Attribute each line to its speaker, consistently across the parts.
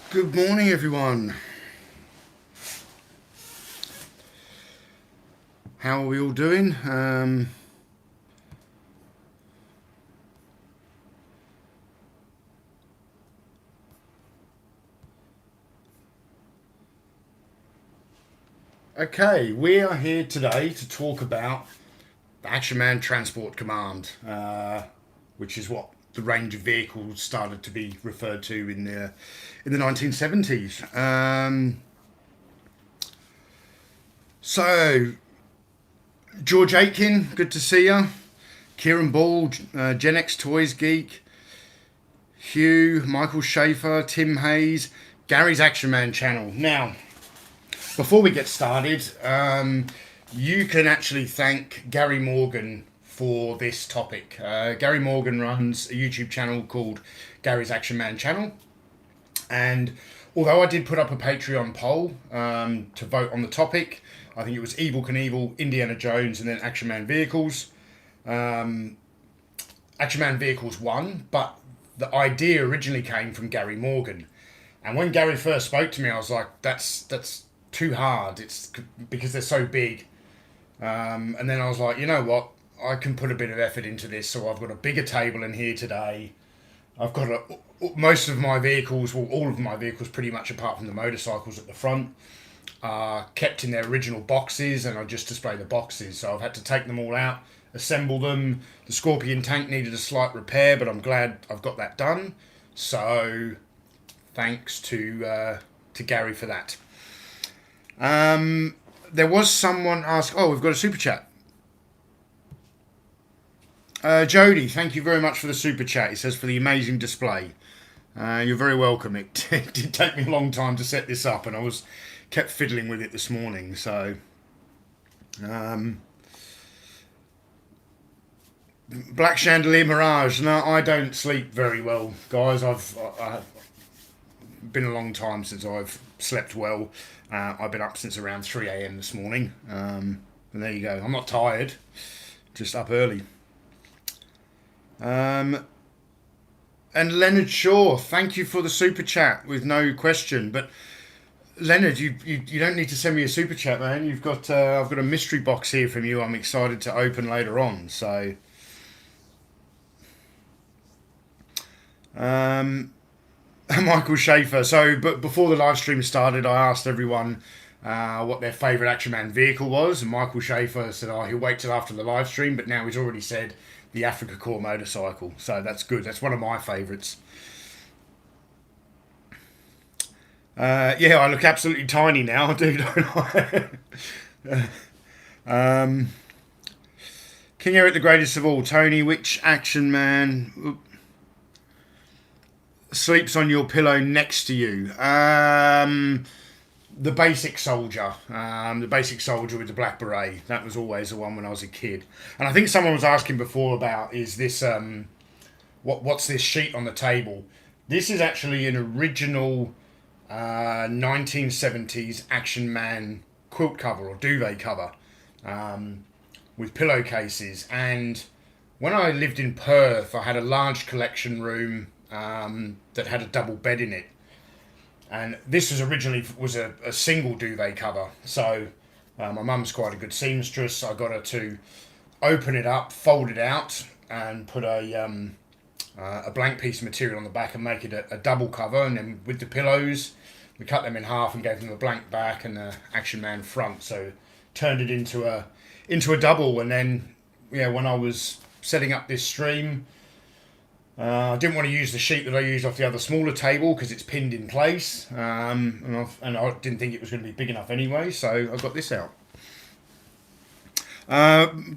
Speaker 1: Good morning, everyone. How are we all doing? Okay, we are here today to talk about the Action Man Transport Command, which is what the range of vehicles started to be referred to in the 1970s. So, George Aitken, good to see you. Kieran Ball, Gen X Toys Geek, Hugh, Michael Schaefer, Tim Hayes, Gary's Action Man channel. Now, before we get started, you can actually thank Gary Morgan for this topic. Gary Morgan runs a YouTube channel called Gary's Action Man channel. And although I did put up a Patreon poll to vote on the topic, I think it was Evil Knievel, Indiana Jones, and then Action Man Vehicles. Action Man Vehicles won, but the idea originally came from Gary Morgan. And when Gary first spoke to me, I was like, that's too hard. It's because they're so big. And then I was like, you know what? I can put a bit of effort into this. So I've got a bigger table in here today. I've got most of my vehicles, well, all of my vehicles pretty much apart from the motorcycles at the front, are kept in their original boxes, and I just display the boxes. So I've had to take them all out, assemble them. The Scorpion tank needed a slight repair, but I'm glad I've got that done. So thanks to Gary for that. There was someone ask. Oh, we've got a super chat. Jody, thank you very much for the super chat. It says for the amazing display. You're very welcome. It did take me a long time to set this up, and I was kept fiddling with it this morning. So, Black Chandelier Mirage. No, I don't sleep very well, guys. I've been a long time since I've slept well. I've been up since around 3 a.m. this morning. And there you go. I'm not tired, just up early. And Leonard Shaw, thank you for the super chat with no question. But Leonard, you don't need to send me a super chat, man. You've got I've got a mystery box here from you. I'm excited to open later on. So, Michael Schaefer. So, but before the live stream started, I asked everyone what their favourite Action Man vehicle was, and Michael Schaefer said, "Oh, he'll wait till after the live stream," but now he's already said the Africa Corps motorcycle. So that's good. That's one of my favourites. Yeah, I look absolutely tiny now, do, don't I? King Eric, the greatest of all. Tony, which Action Man sleeps on your pillow next to you? The basic soldier. The basic soldier with the black beret. That was always the one when I was a kid. And I think someone was asking before about, is this, what's this sheet on the table? This is actually an original 1970s Action Man quilt cover or duvet cover with pillowcases. And when I lived in Perth, I had a large collection room that had a double bed in it. And this was originally a single duvet cover. So my mum's quite a good seamstress. I got her to open it up, fold it out, and put a blank piece of material on the back and make it a double cover. And then with the pillows, we cut them in half and gave them a blank back and the Action Man front. So turned it into a double. And then, yeah, when I was setting up this stream, I didn't want to use the sheet that I used off the other smaller table because it's pinned in place, and I didn't think it was going to be big enough anyway, so I got this out.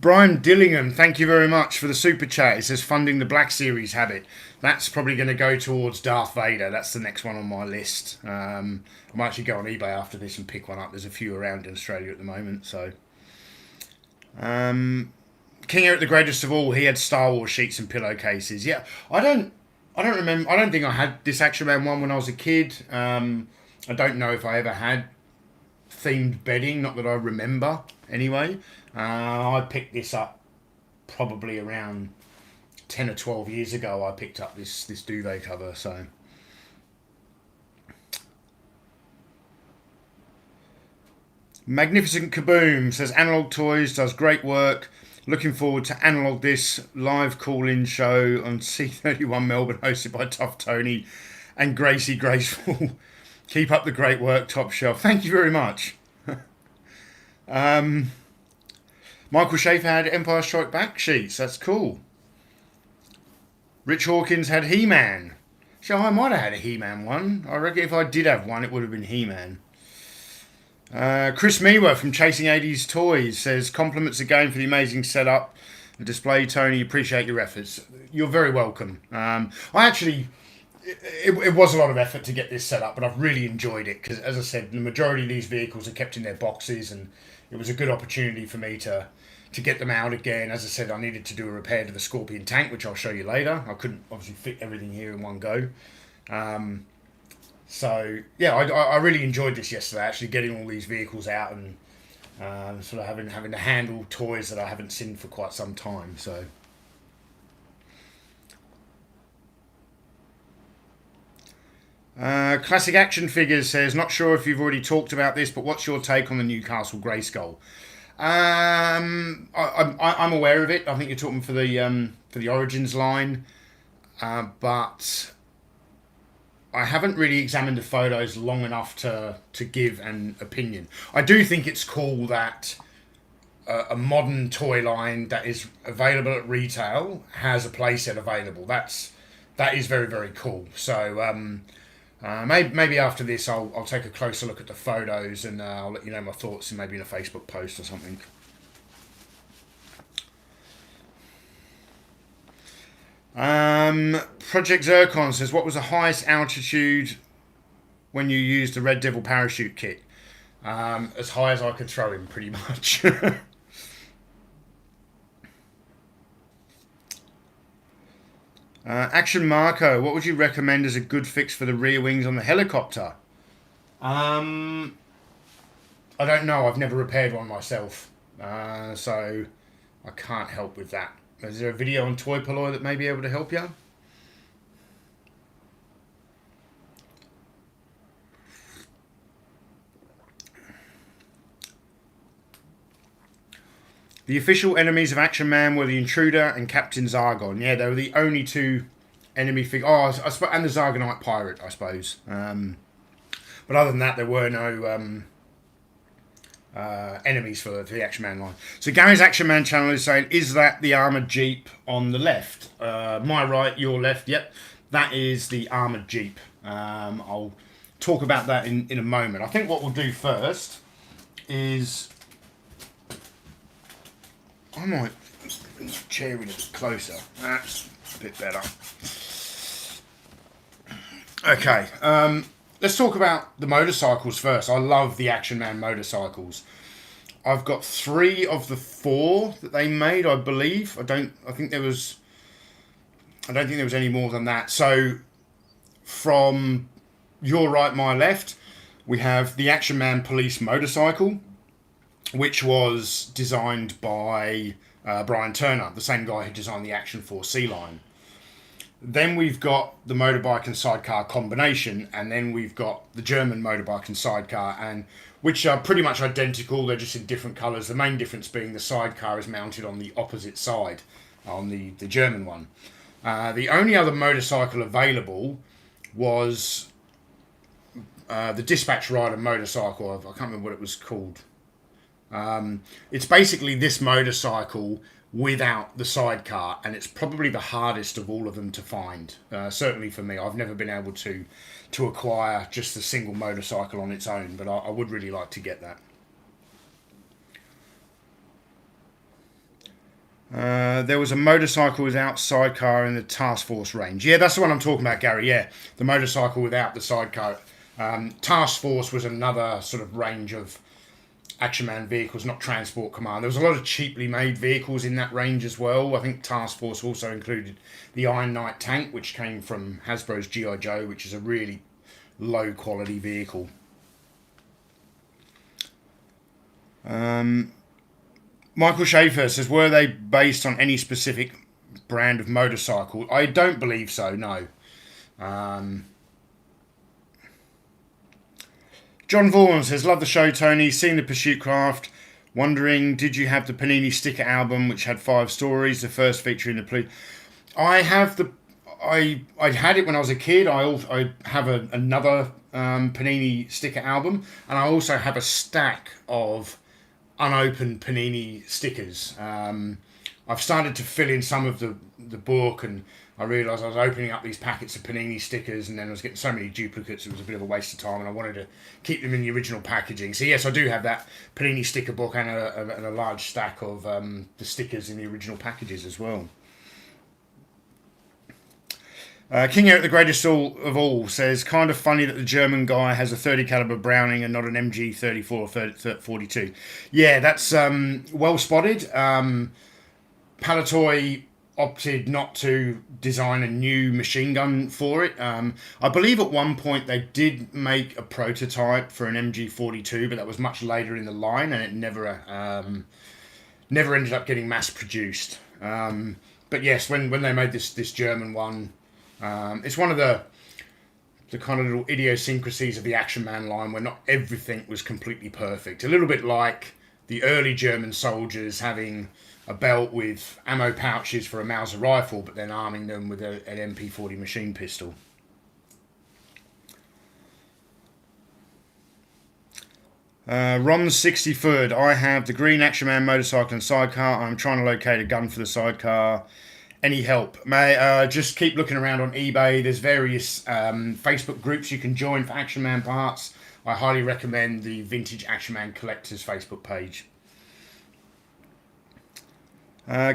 Speaker 1: Brian Dillingham, thank you very much for the super chat. It says funding the Black Series habit. That's probably going to go towards Darth Vader. That's the next one on my list. I might actually go on eBay after this and pick one up. There's a few around in Australia at the moment, so... King Eric, the greatest of all, he had Star Wars sheets and pillowcases. Yeah, I don't remember. I don't think I had this Action Man one when I was a kid. I don't know if I ever had themed bedding. Not that I remember. Anyway, I picked this up probably around 10 or 12 years ago. I picked up this duvet cover. So Magnificent Kaboom says Analog Toys does great work. Looking forward to Analog This live call-in show on C31 Melbourne, hosted by Tough Tony and Gracie Graceful. Keep up the great work, Top Shelf. Thank you very much. Michael Schaefer had Empire Strike Back sheets. That's cool. Rich Hawkins had He-Man. So I might have had a He-Man one. I reckon if I did have one, it would have been He-Man. Chris Mewa from Chasing 80s Toys says, compliments again for the amazing setup and display, Tony. Appreciate your efforts. You're very welcome. It was a lot of effort to get this set up, but I've really enjoyed it because, as I said, the majority of these vehicles are kept in their boxes, and it was a good opportunity for me to get them out again. As I said, I needed to do a repair to the Scorpion tank, which I'll show you later. I couldn't obviously fit everything here in one go. So, yeah, I really enjoyed this yesterday, actually getting all these vehicles out and sort of having to handle toys that I haven't seen for quite some time. So, Classic Action Figures says, not sure if you've already talked about this, but what's your take on the Newcastle Grayskull? I'm aware of it. I think you're talking for the Origins line, but I haven't really examined the photos long enough to give an opinion. I do think it's cool that a modern toy line that is available at retail has a playset available. That is very, very cool. So maybe after this I'll take a closer look at the photos, and I'll let you know my thoughts, and maybe in a Facebook post or something. Project Zircon says, what was the highest altitude when you used the Red Devil parachute kit? As high as I could throw him, pretty much. Action Marco, what would you recommend as a good fix for the rear wings on the helicopter? I don't know. I've never repaired one myself, so I can't help with that. Is there a video on Toy Polloi that may be able to help you? The official enemies of Action Man were the Intruder and Captain Zargon. Yeah, they were the only two enemy figures. Oh, and the Zargonite Pirate, I suppose. But other than that, there were no enemies for the Action Man line. So Gary's Action Man channel is saying, is that the armoured Jeep on the left? My right, your left. Yep, that is the armoured Jeep. I'll talk about that in a moment. I think what we'll do first is, I might bring the chair in a bit closer. That's a bit better. Okay, let's talk about the motorcycles first. I love the Action Man motorcycles. I've got 3 of the 4 that they made, I believe. I don't think there was any more than that. So from your right, my left, we have the Action Man Police motorcycle, which was designed by Brian Turner, the same guy who designed the Action Force C line. Then we've got the motorbike and sidecar combination, and then we've got the German motorbike and sidecar, and which are pretty much identical. They're just in different colours. The main difference being the sidecar is mounted on the opposite side, on the German one. The only other motorcycle available was the Dispatch Rider motorcycle. I can't remember what it was called. It's basically this motorcycle without the sidecar, and it's probably the hardest of all of them to find. Certainly for me, I've never been able to acquire just a single motorcycle on its own, but I would really like to get that. There was a motorcycle without sidecar in the Task Force range. Yeah, that's the one I'm talking about, Gary. Yeah, the motorcycle without the sidecar. Task Force was another sort of range of Action Man vehicles, not Transport Command. There was a lot of cheaply made vehicles in that range as well. I think Task Force also included the Iron Knight tank, which came from Hasbro's G.I. Joe, which is a really low quality vehicle. Michael Schaefer says, were they based on any specific brand of motorcycle? I don't believe so, no. John Vaughan says, love the show, Tony. Seen the Pursuit Craft. Wondering, did you have the Panini sticker album, which had 5 stories, the first featuring the police? I have the... I had it when I was a kid. I have another Panini sticker album, and I also have a stack of unopened Panini stickers. I've started to fill in some of the book, and I realised I was opening up these packets of Panini stickers, and then I was getting so many duplicates, it was a bit of a waste of time, and I wanted to keep them in the original packaging. So yes, I do have that Panini sticker book and a large stack of the stickers in the original packages as well. King Eric the Greatest of all says, kind of funny that the German guy has a 30 caliber Browning and not an MG 34 or 42. Yeah, that's well spotted. Palitoy opted not to design a new machine gun for it. I believe at one point they did make a prototype for an MG42, but that was much later in the line, and it never ended up getting mass produced. But yes, when they made this German one, it's one of the kind of little idiosyncrasies of the Action Man line where not everything was completely perfect. A little bit like the early German soldiers having a belt with ammo pouches for a Mauser rifle, but then arming them with an MP40 machine pistol. Ron's 63rd. I have the green Action Man motorcycle and sidecar. I'm trying to locate a gun for the sidecar. Any help? May just keep looking around on eBay. There's various Facebook groups you can join for Action Man parts. I highly recommend the Vintage Action Man Collectors Facebook page.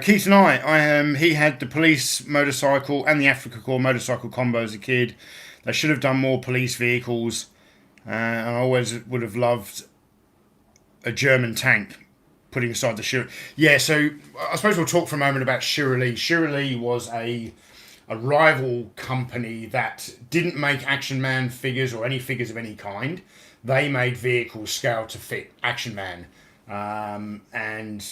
Speaker 1: Keith and he had the police motorcycle and the Africa Corps motorcycle combo as a kid. They should have done more police vehicles. And I always would have loved a German tank, putting aside the Shirley. Yeah, so I suppose we'll talk for a moment about Shirley. Shirley was a rival company that didn't make Action Man figures or any figures of any kind. They made vehicles scaled to fit Action Man. And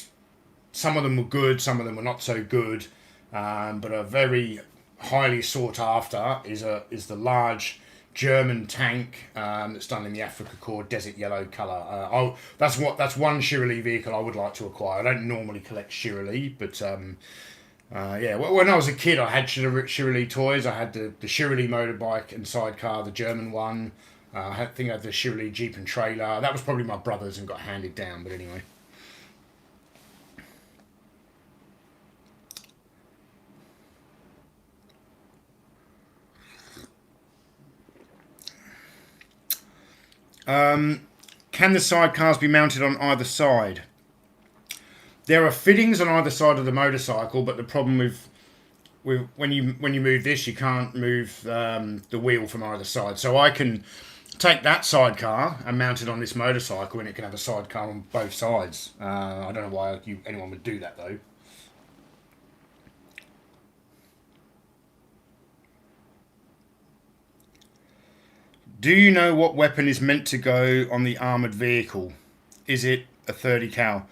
Speaker 1: some of them were good, some of them were not so good. But a very highly sought after is the large German tank that's done in the Africa Corps desert yellow colour. That's one Shirley vehicle I would like to acquire. I don't normally collect Shirley, but yeah. When I was a kid, I had Shirley toys. I had the Shirley motorbike and sidecar, the German one. I think I had the Shirley Jeep and trailer. That was probably my brother's and got handed down, but anyway. Can the sidecars be mounted on either side? There are fittings on either side of the motorcycle, but the problem with when you move this, you can't move the wheel from either side. So I can take that sidecar and mount it on this motorcycle, and it can have a sidecar on both sides. I don't know why anyone would do that though. Do you know what weapon is meant to go on the armoured vehicle? Is it a 30 cal?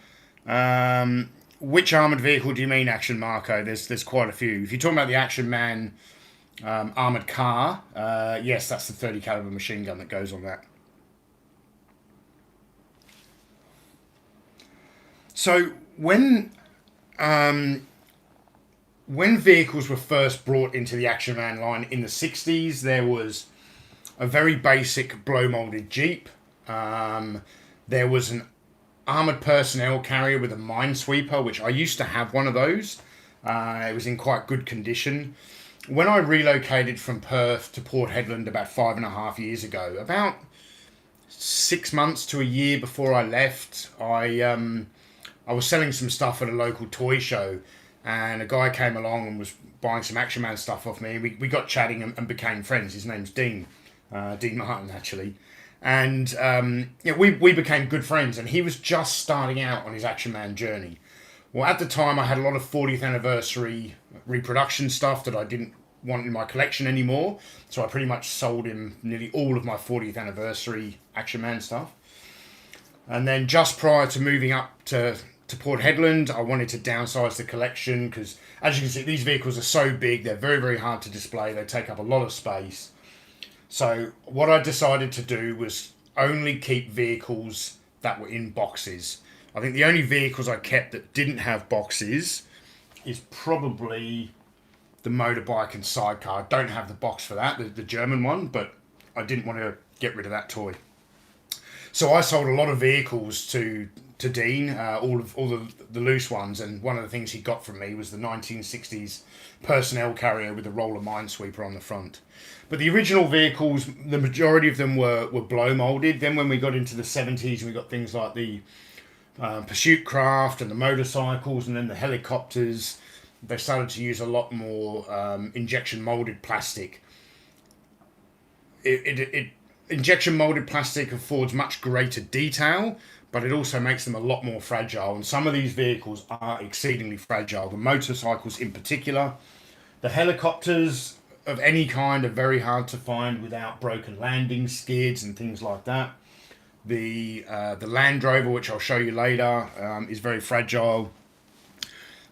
Speaker 1: Which armoured vehicle do you mean, Action Marco? There's quite a few. If you're talking about the Action Man armoured car, yes, that's the 30 caliber machine gun that goes on that. So when vehicles were first brought into the Action Man line in the 60s, there was a very basic blow-molded Jeep. There was an armoured personnel carrier with a minesweeper, which I used to have one of those. It was in quite good condition. When I relocated from Perth to Port Hedland about 5.5 years ago, about 6 months to a year before I left, I was selling some stuff at a local toy show, and a guy came along and was buying some Action Man stuff off me. We got chatting and became friends. His name's Dean. Dean Martin, actually. And we became good friends, and he was just starting out on his Action Man journey. Well, at the time, I had a lot of 40th anniversary reproduction stuff that I didn't want in my collection anymore, so I pretty much sold him nearly all of my 40th anniversary Action Man stuff. And then just prior to moving up to Port Hedland, I wanted to downsize the collection, because as you can see, these vehicles are so big, they're very, very hard to display, they take up a lot of space. So what I decided to do was only keep vehicles that were in boxes. I think the only vehicles I kept that didn't have boxes is probably the motorbike and sidecar. I don't have the box for that, the German one, but I didn't want to get rid of that toy. So I sold a lot of vehicles to Dean, all the loose ones, and one of the things he got from me was the 1960s personnel carrier with a roller minesweeper on the front. But the original vehicles, the majority of them were blow molded. Then when we got into the 70s, we got things like the pursuit craft and the motorcycles, and then the helicopters. They started to use a lot more injection molded plastic. Injection molded plastic affords much greater detail, but it also makes them a lot more fragile. And some of these vehicles are exceedingly fragile. The motorcycles in particular. The helicopters of any kind are very hard to find without broken landing skids and things like that. The Land Rover, which I'll show you later, is very fragile.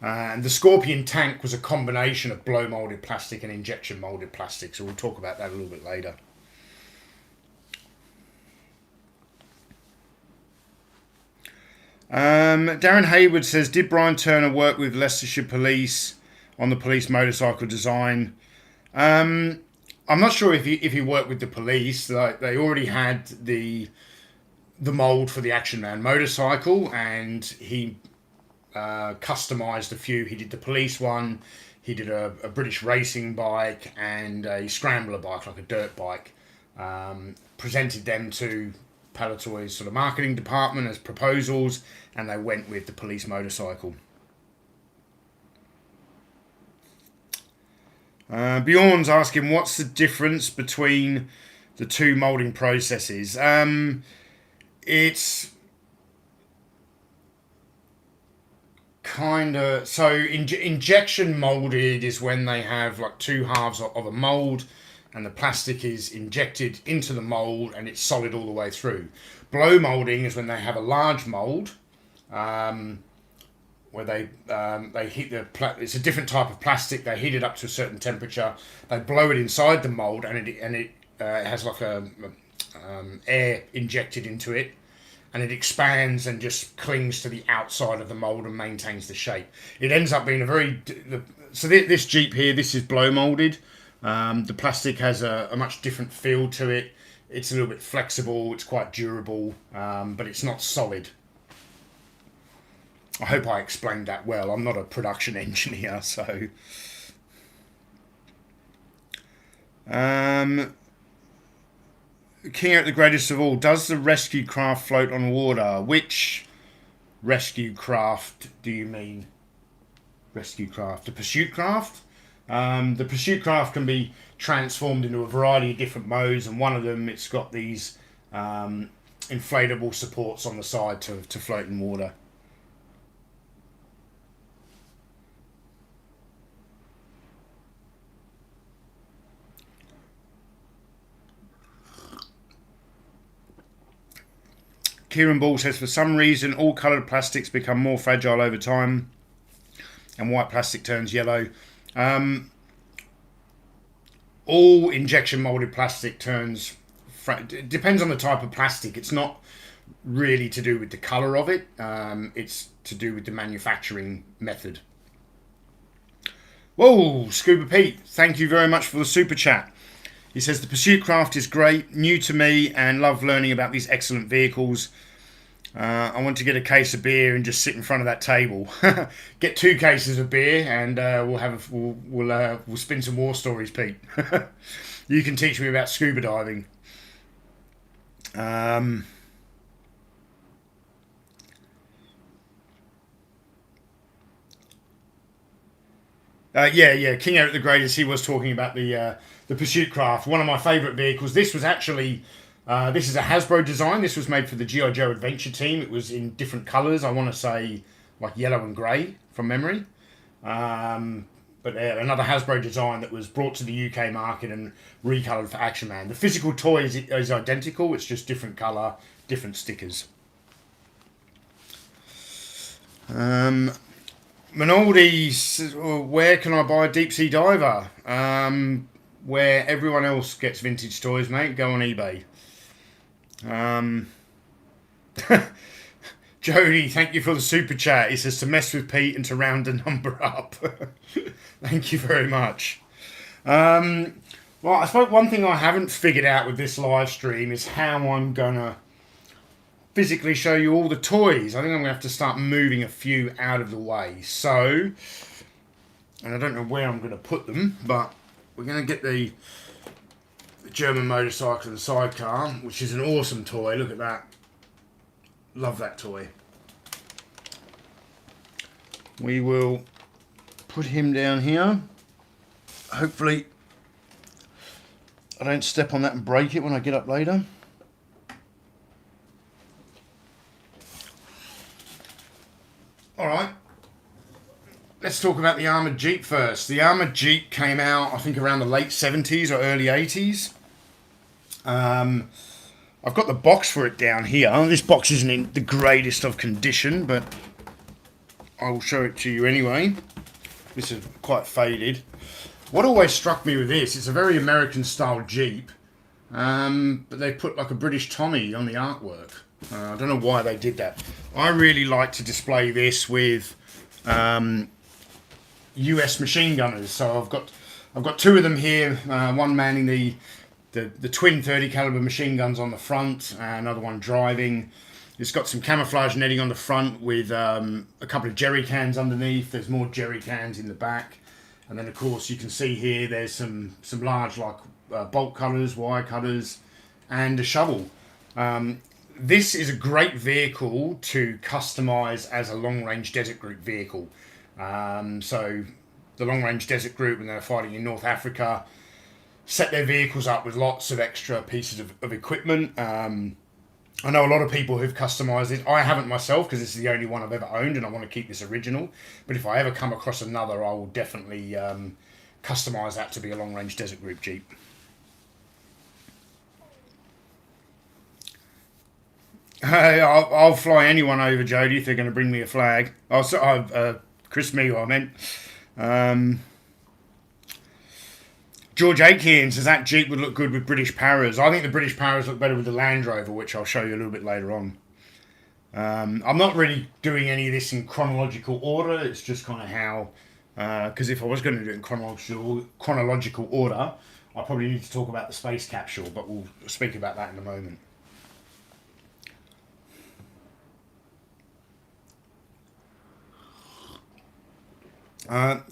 Speaker 1: And the Scorpion tank was a combination of blow molded plastic and injection molded plastic. So we'll talk about that a little bit later. Darren Hayward says, did Brian Turner work with Leicestershire Police on the police motorcycle design? I'm not sure if he worked with the police. Like, they already had the mold for the Action Man motorcycle, and he customized a few. He did the police one, he did a British racing bike, and a scrambler bike, like a dirt bike. Presented them to Palitoy's sort of marketing department as proposals, and they went with the police motorcycle. Bjorn's asking, what's the difference between the two moulding processes? It's kind of... So injection moulded is when they have like two halves of a mould, and the plastic is injected into the mould and it's solid all the way through. Blow moulding is when they have a large mould, where they heat it's a different type of plastic. They heat it up to a certain temperature. They blow it inside the mould, and it has like air injected into it, and it expands and just clings to the outside of the mould and maintains the shape. It ends up being a very... So this Jeep here, this is blow moulded. The plastic has a much different feel to it. It's a little bit flexible, it's quite durable, but it's not solid. I hope I explained that well. I'm not a production engineer, so... King Eric the Greatest of All, does the rescue craft float on water? Which rescue craft do you mean? Rescue craft? The pursuit craft? The pursuit craft can be transformed into a variety of different modes, and one of them, it's got these inflatable supports on the side to float in water. Kieran Ball says, for some reason, all coloured plastics become more fragile over time, and white plastic turns yellow. All injection molded plastic turns... It depends on the type of plastic. It's not really to do with the colour of it. It's to do with the manufacturing method. Whoa, Scuba Pete, thank you very much for the super chat. He says, the Pursuit Craft is great, new to me, and love learning about these excellent vehicles. I want to get a case of beer and just sit in front of that table. Get 2 cases of beer, and we'll spin some war stories, Pete. You can teach me about scuba diving. Yeah. King Eric the Greatest. He was talking about the Pursuit Craft, one of my favourite vehicles. This was actually, this is a Hasbro design. This was made for the G.I. Joe Adventure Team. It was in different colours. I want to say like yellow and grey from memory. But another Hasbro design that was brought to the UK market and recoloured for Action Man. The physical toy is identical. It's just different colour, different stickers. Minaldi says, where can I buy a deep sea diver? Where everyone else gets vintage toys, mate. Go on eBay. Um, Jody, thank you for the super chat. He says to mess with Pete and to round the number up. Thank you very much. Well, I suppose one thing I haven't figured out with this live stream is how I'm gonna physically show you all the toys. I think I'm gonna have to start moving a few out of the way. So, and I don't know where I'm gonna put them, but we're gonna get the German motorcycle and sidecar, which is an awesome toy. Look at that. Love that toy. We will put him down here. Hopefully I don't step on that and break it when I get up later. Alright. Let's talk about the armoured Jeep first. The armoured Jeep came out, I think, around the late 70s or early 80s. I've got the box for it down here. This box isn't in the greatest of condition, but I will show it to you anyway. This is quite faded. What always struck me with this, it's a very American style Jeep, but they put like a British Tommy on the artwork. I don't know why they did that. I really like to display this with US machine gunners. So I've got two of them here, one manning the twin 30 caliber machine guns on the front, another one driving. It's got some camouflage netting on the front with a couple of jerry cans underneath. There's more jerry cans in the back. And then, of course, you can see here there's some large bolt cutters, wire cutters, and a shovel. This is a great vehicle to customise as a long-range desert group vehicle. So the long-range desert group, when they're fighting in North Africa, set their vehicles up with lots of extra pieces of equipment. I know a lot of people who've customised it. I haven't myself because this is the only one I've ever owned and I want to keep this original. But if I ever come across another, I will definitely customise that to be a long-range desert group Jeep. Hey, I'll fly anyone over, Jody, if they're going to bring me a flag. Oh, so, Chris Meagle, I meant. George Aiken says that Jeep would look good with British Paras. I think the British Paras look better with the Land Rover, which I'll show you a little bit later on. I'm not really doing any of this in chronological order. It's just kind of how... Because if I was going to do it in chronological order, I probably need to talk about the space capsule, but we'll speak about that in a moment.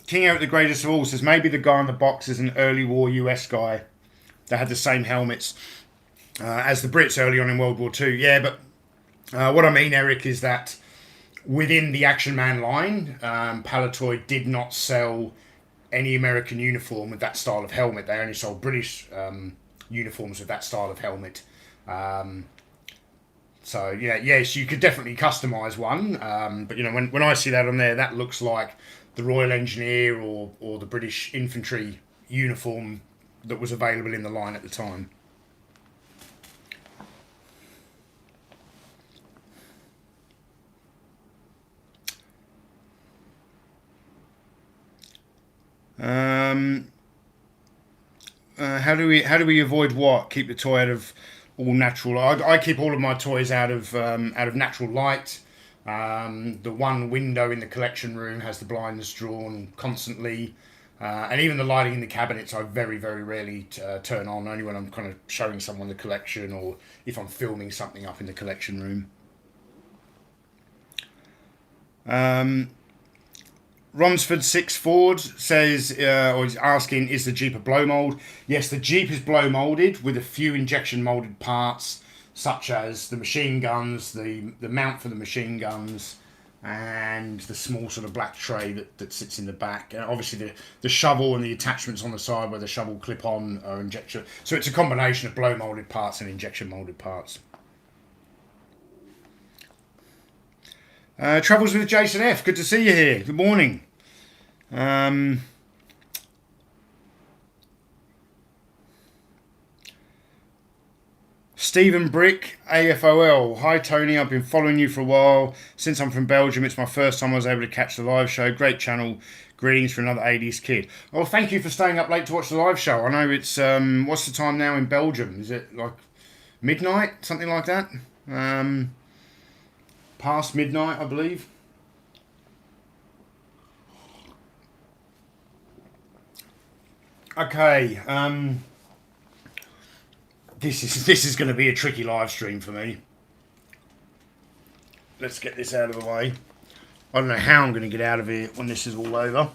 Speaker 1: King Eric the Greatest of All says maybe the guy in the box is an early war US guy that had the same helmets as the Brits early on in World War II. Yeah, but what I mean, Eric, is that within the Action Man line, Palitoy did not sell any American uniform with that style of helmet. They only sold British uniforms with that style of helmet. So, yeah, yes, you could definitely customise one. But, you know, when I see that on there, that looks like the Royal Engineer or the British Infantry uniform that was available in the line at the time. How do we avoid what? Keep the toy out of all natural. I keep all of my toys out of natural light. The one window in the collection room has the blinds drawn constantly, and even the lighting in the cabinets I very, very rarely turn on, only when I'm kind of showing someone the collection or if I'm filming something up in the collection room. Romsford 6 Ford says, or is asking, is the Jeep a blow mould? Yes, the Jeep is blow moulded with a few injection moulded parts, such as the machine guns, the mount for the machine guns, and the small sort of black tray that sits in the back. Obviously, the shovel and the attachments on the side where the shovel clip on are injection. So it's a combination of blow moulded parts and injection moulded parts. Travels with Jason F. Good to see you here. Good morning. Stephen Brick, AFOL. Hi Tony, I've been following you for a while. Since I'm from Belgium, it's my first time I was able to catch the live show. Great channel. Greetings for another 80s kid. Well, thank you for staying up late to watch the live show. I know it's, what's the time now in Belgium? Is it like midnight, something like that. Past midnight, I believe. Okay, this is going to be a tricky live stream for me. Let's get this out of the way. I don't know how I'm going to get out of here when this is all over,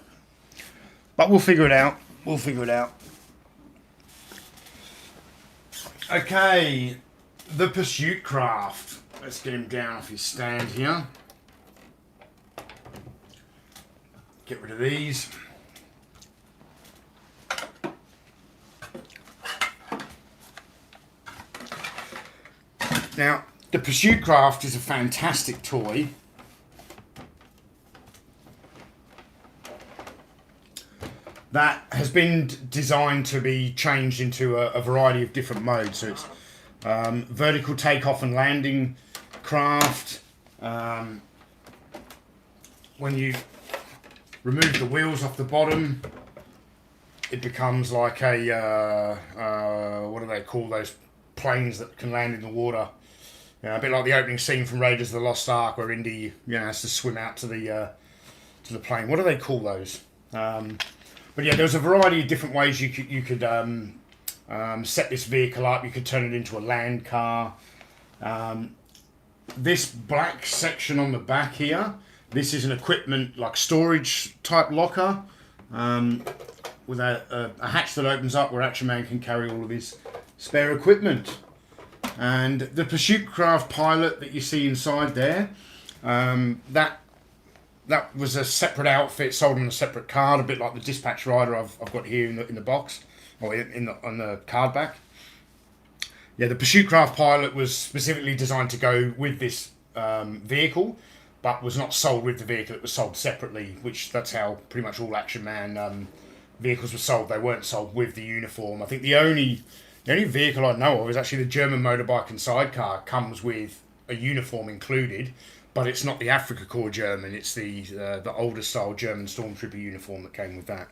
Speaker 1: but we'll figure it out. We'll figure it out. Okay, the Pursuit Craft. Let's get him down off his stand here. Get rid of these. Now, the Pursuit Craft is a fantastic toy. That has been designed to be changed into a variety of different modes. So it's vertical takeoff and landing craft. When you remove the wheels off the bottom, it becomes like a, what do they call those planes that can land in the water? A bit like the opening scene from Raiders of the Lost Ark, where Indy, has to swim out to the plane. What do they call those? But yeah, there's a variety of different ways you could set this vehicle up. You could turn it into a land car. This black section on the back here, this is an equipment like storage type locker with a hatch that opens up where Action Man can carry all of his spare equipment. And the Pursuit Craft pilot that you see inside there, that was a separate outfit sold on a separate card, a bit like the Dispatch Rider I've got here in the box, or on the card back. Yeah, the Pursuit Craft pilot was specifically designed to go with this vehicle, but was not sold with the vehicle. It was sold separately, that's how pretty much all Action Man vehicles were sold. They weren't sold with the uniform. I think the only vehicle I know of is actually the German motorbike and sidecar. Comes with a uniform included, but it's not the Afrika Korps German. It's the older style German Stormtrooper uniform that came with that.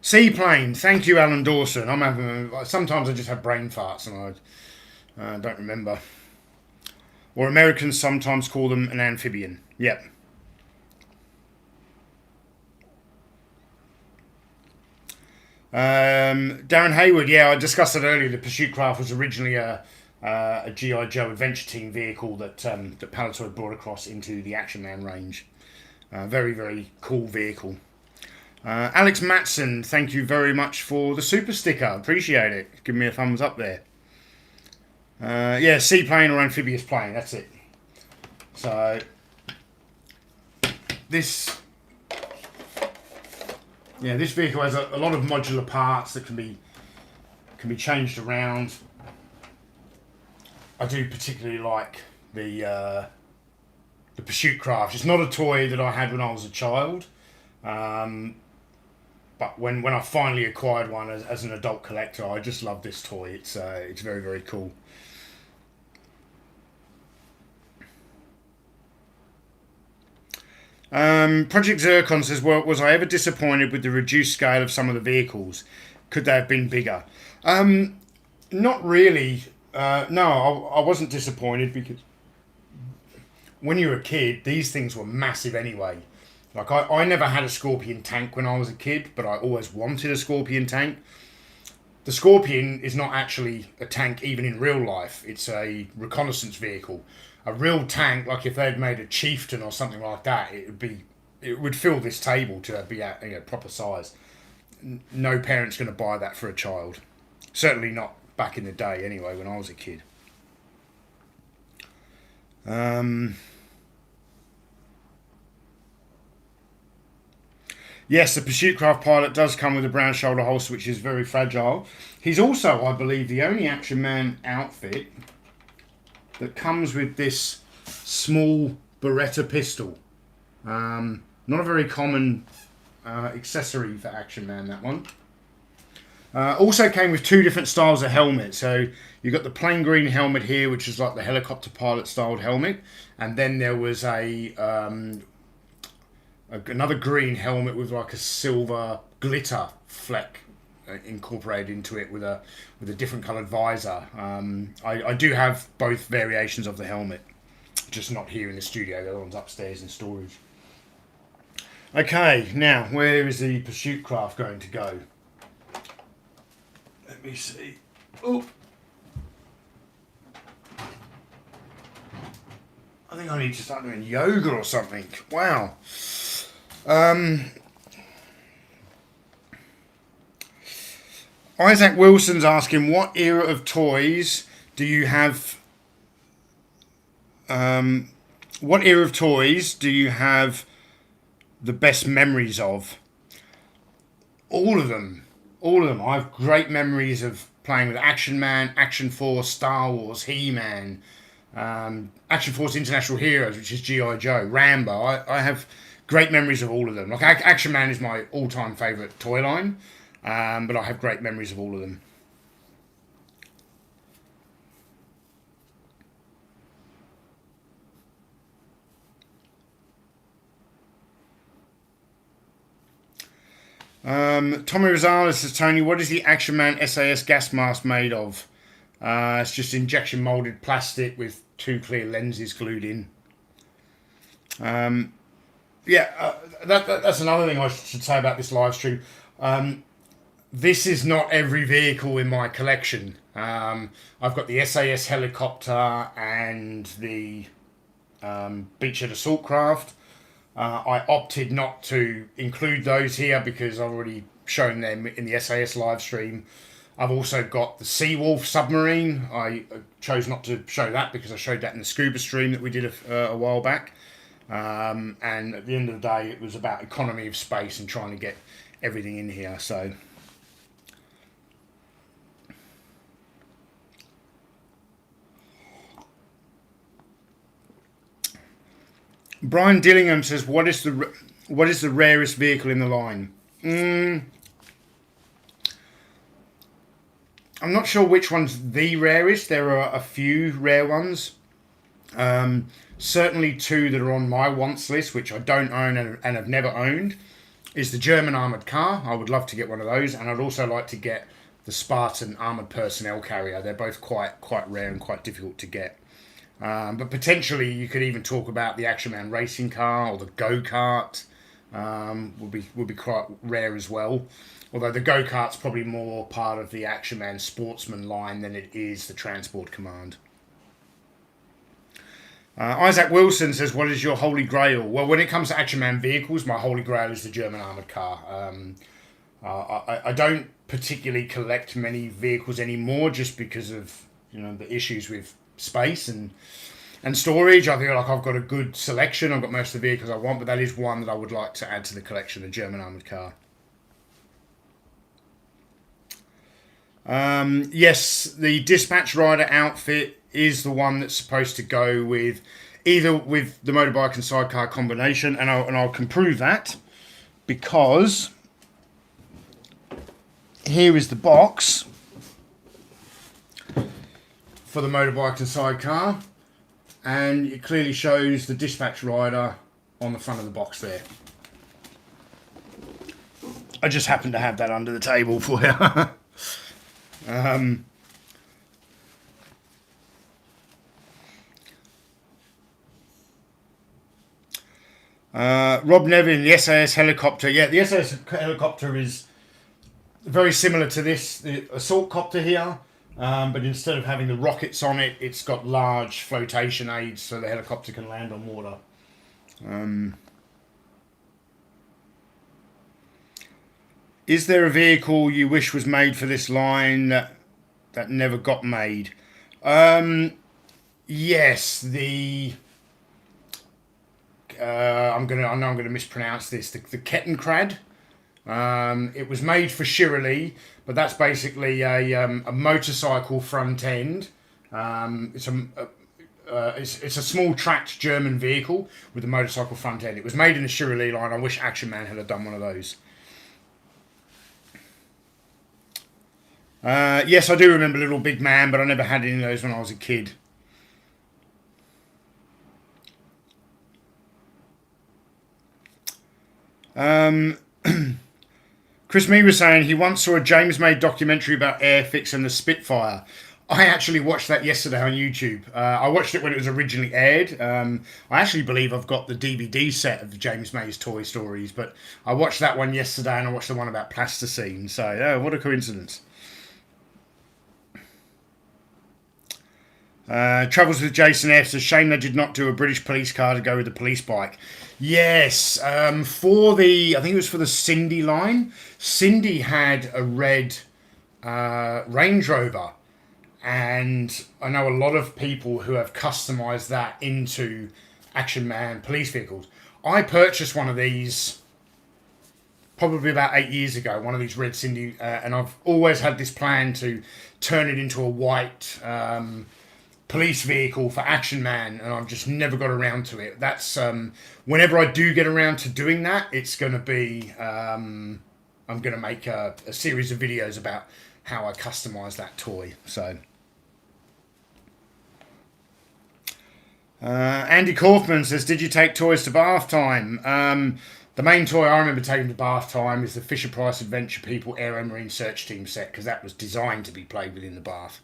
Speaker 1: Seaplane. Thank you, Alan Dawson. Sometimes I just have brain farts and I don't remember. Or Americans sometimes call them an amphibian. Yep. Darren Hayward, I discussed it earlier. The Pursuit Craft was originally a G.I. Joe Adventure Team vehicle that Palitoy brought across into the Action Man range. Very, very cool vehicle. Alex Matson, thank you very much for the super sticker. Appreciate it. Give me a thumbs up there. Seaplane or amphibious plane, that's it. So, this vehicle has a lot of modular parts that can be changed around. I do particularly like the Pursuit Craft. It's not a toy that I had when I was a child, but when I finally acquired one as an adult collector, I just love this toy. It's very, very cool. Project Zircon says, well, was I ever disappointed with the reduced scale of some of the vehicles? Could they have been bigger? Not really. No, I wasn't disappointed because when you were a kid, these things were massive anyway. Like, I never had a Scorpion tank when I was a kid, but I always wanted a Scorpion tank. The Scorpion is not actually a tank even in real life. It's a reconnaissance vehicle. A real tank, like if they'd made a Chieftain or something like that, it would fill this table to be at proper size. No parent's going to buy that for a child. Certainly not back in the day anyway, when I was a kid. Yes, the Pursuit Craft pilot does come with a brown shoulder holster, which is very fragile. He's also, I believe, the only Action Man outfit that comes with this small Beretta pistol. Not a very common accessory for Action Man, that one. Also came with two different styles of helmet. So you've got the plain green helmet here, which is like the helicopter pilot styled helmet. And then there was another green helmet with like a silver glitter fleck incorporated into it with a different coloured visor. I do have both variations of the helmet, just not here in the studio. The other one's upstairs in storage. Okay, now where is the pursuit craft going to go? Let me see. Oh, I think I need to start doing yoga or something. Wow. Isaac Wilson's asking, what era of toys do you have? What era of toys do you have the best memories of? All of them. All of them. I have great memories of playing with Action Man, Action Force, Star Wars, He-Man, Action Force International Heroes, which is G.I. Joe, Rambo. I have great memories of all of them. Like Action Man is my all-time favourite toy line, but I have great memories of all of them. Tommy Rosales says, Tony, what is the Action Man SAS gas mask made of? It's just injection molded plastic with 2 clear lenses glued in. That's another thing I should say about this live stream. This is not every vehicle in my collection. I've got the SAS helicopter and the Beachhead assault craft. I opted not to include those here because I've already shown them in the SAS live stream. I've also got the Seawolf submarine. I chose not to show that because I showed that in the scuba stream that we did a while back. And at the end of the day, it was about economy of space and trying to get everything in here. So. Brian Dillingham says, what is the rarest vehicle in the line? I'm not sure which one's the rarest. There are a few rare ones. Certainly 2 that are on my wants list, which I don't own and have never owned, is the German armoured car. I would love to get one of those, and I'd also like to get the Spartan armoured personnel carrier. They're both quite rare and quite difficult to get. But potentially you could even talk about the Action Man racing car or the go-kart. Would be quite rare as well. Although the go-kart's probably more part of the Action Man Sportsman line than it is the Transport Command. Isaac Wilson says, what is your holy grail? Well, when it comes to Action Man vehicles, my holy grail is the German armoured car. I don't particularly collect many vehicles anymore just because of the issues with space and storage. I feel like I've got a good selection. I've got most of the vehicles I want, but that is one that I would like to add to the collection, the German armoured car. Yes, the Dispatch Rider outfit is the one that's supposed to go with either with the motorbike and sidecar combination, and I can prove that because here is the box for the motorbike and sidecar, and it clearly shows the Dispatch Rider on the front of the box there. I just happen to have that under the table for you. Rob Nevin, the SAS helicopter. Yeah, the SAS helicopter is very similar to this, the assault copter here. But instead of having the rockets on it, it's got large flotation aids so the helicopter can land on water. Is there a vehicle you wish was made for this line that never got made? Yes, the I know I'm gonna mispronounce this. The Kettenkrad. It was made for Shirley, but that's basically a motorcycle front end. It's a small tracked German vehicle with a motorcycle front end. It was made in the Shirley line. I wish Action Man had done one of those. Yes, I do remember Little Big Man, but I never had any of those when I was a kid. Chris Mee was saying he once saw a James May documentary about Airfix and the Spitfire. I actually watched that yesterday on YouTube. I watched it when it was originally aired. I actually believe I've got the DVD set of James May's Toy Stories, but I watched that one yesterday and I watched the one about plasticine. So, yeah, what a coincidence. Travels with Jason F. says, shame they did not do a British police car to go with the police bike. Yes, for the, I think it was for the Cindy line. Cindy had a red Range Rover. And I know a lot of people who have customised that into Action Man police vehicles. I purchased one of these probably about 8 years ago, one of these red Cindy, and I've always had this plan to turn it into a white police vehicle for Action Man, and I've just never got around to it. That's whenever I do get around to doing that, it's going to be I'm going to make a series of videos about how I customise that toy. So Andy Kaufman says, did you take toys to bath time? The main toy I remember taking to bath time is the Fisher Price Adventure People Aero Marine Search Team set, because that was designed to be played with in the bath.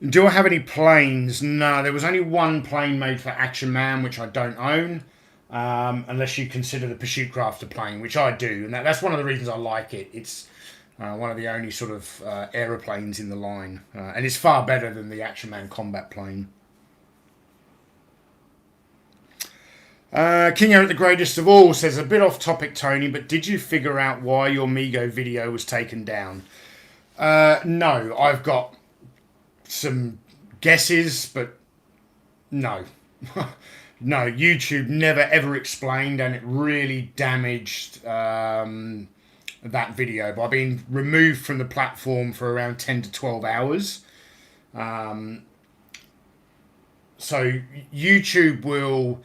Speaker 1: Do I have any planes? No, there was only one plane made for Action Man, which I don't own, unless you consider the Pursuit Crafter plane, which I do, and that's one of the reasons I like it. It's one of the only sort of aeroplanes in the line, and it's far better than the Action Man combat plane. King Eric the Greatest of All says, a bit off topic, Tony, but did you figure out why your Mego video was taken down? No, I've got some guesses, but no. No, YouTube never ever explained, and it really damaged that video by being removed from the platform for around 10 to 12 hours. So YouTube will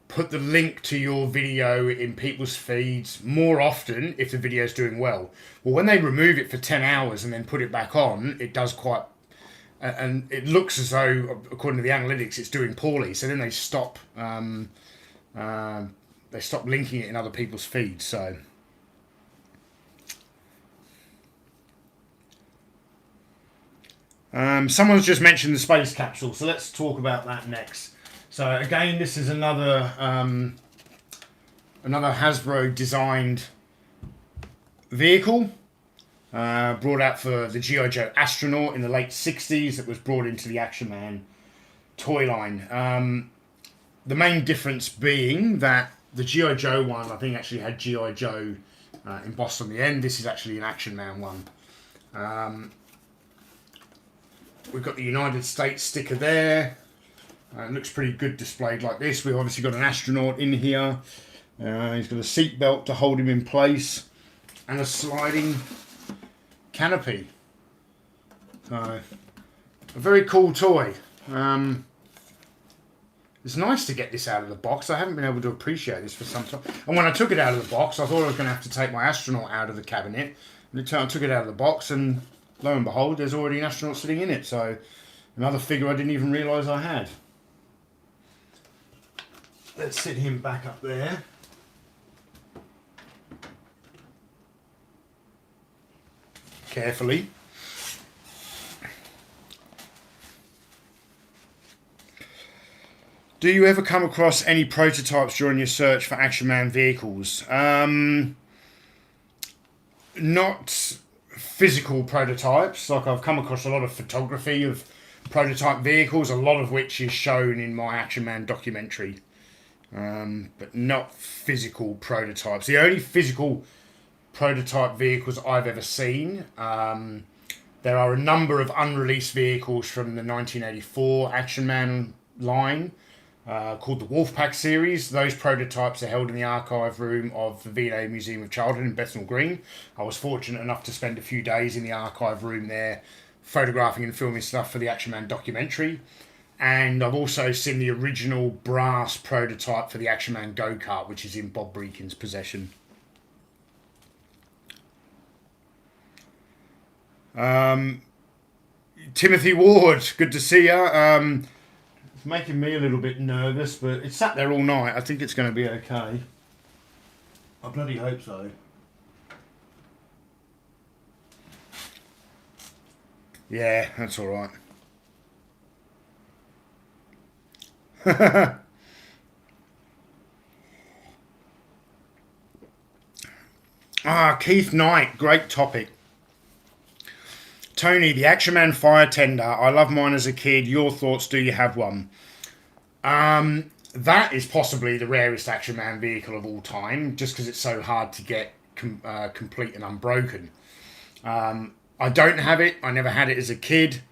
Speaker 1: put the link to your video in people's feeds more often if the video is doing well. Well, when they remove it for 10 hours and then put it back on, it does quite... and it looks as though, according to the analytics, it's doing poorly. So then they stop linking it in other people's feeds. So... someone's just mentioned the space capsule, so let's talk about that next. So again, this is another Hasbro designed vehicle brought out for the G.I. Joe Astronaut in the late 60s. That was brought into the Action Man toy line. The main difference being that the G.I. Joe one, I think, actually had G.I. Joe embossed on the end. This is actually an Action Man one. We've got the United States sticker there. It looks pretty good displayed like this. We've obviously got an astronaut in here. He's got a seat belt to hold him in place and a sliding canopy. A very cool toy. It's nice to get this out of the box. I haven't been able to appreciate this for some time. And when I took it out of the box, I thought I was going to have to take my astronaut out of the cabinet. And I took it out of the box, and lo and behold, there's already an astronaut sitting in it. So another figure I didn't even realise I had. Let's sit him back up there. Carefully. Do you ever come across any prototypes during your search for Action Man vehicles? Not physical prototypes. Like, I've come across a lot of photography of prototype vehicles, a lot of which is shown in my Action Man documentary. But not physical prototypes. The only physical prototype vehicles I've ever seen, there are a number of unreleased vehicles from the 1984 Action Man line called the Wolfpack series. Those prototypes are held in the archive room of the V&A Museum of Childhood in Bethnal Green. I was fortunate enough to spend a few days in the archive room there photographing and filming stuff for the Action Man documentary. And I've also seen the original brass prototype for the Action Man go-kart, which is in Bob Breakin's possession. Timothy Ward, good to see you. It's making me a little bit nervous, but it's sat there all night. I think it's going to be okay. I bloody hope so. Yeah, that's all right. Keith Knight, great topic. Tony, the Action Man Fire Tender. I love mine as a kid. Your thoughts? Do you have one? That is possibly the rarest Action Man vehicle of all time, just because it's so hard to get complete and unbroken. I don't have it. I never had it as a kid.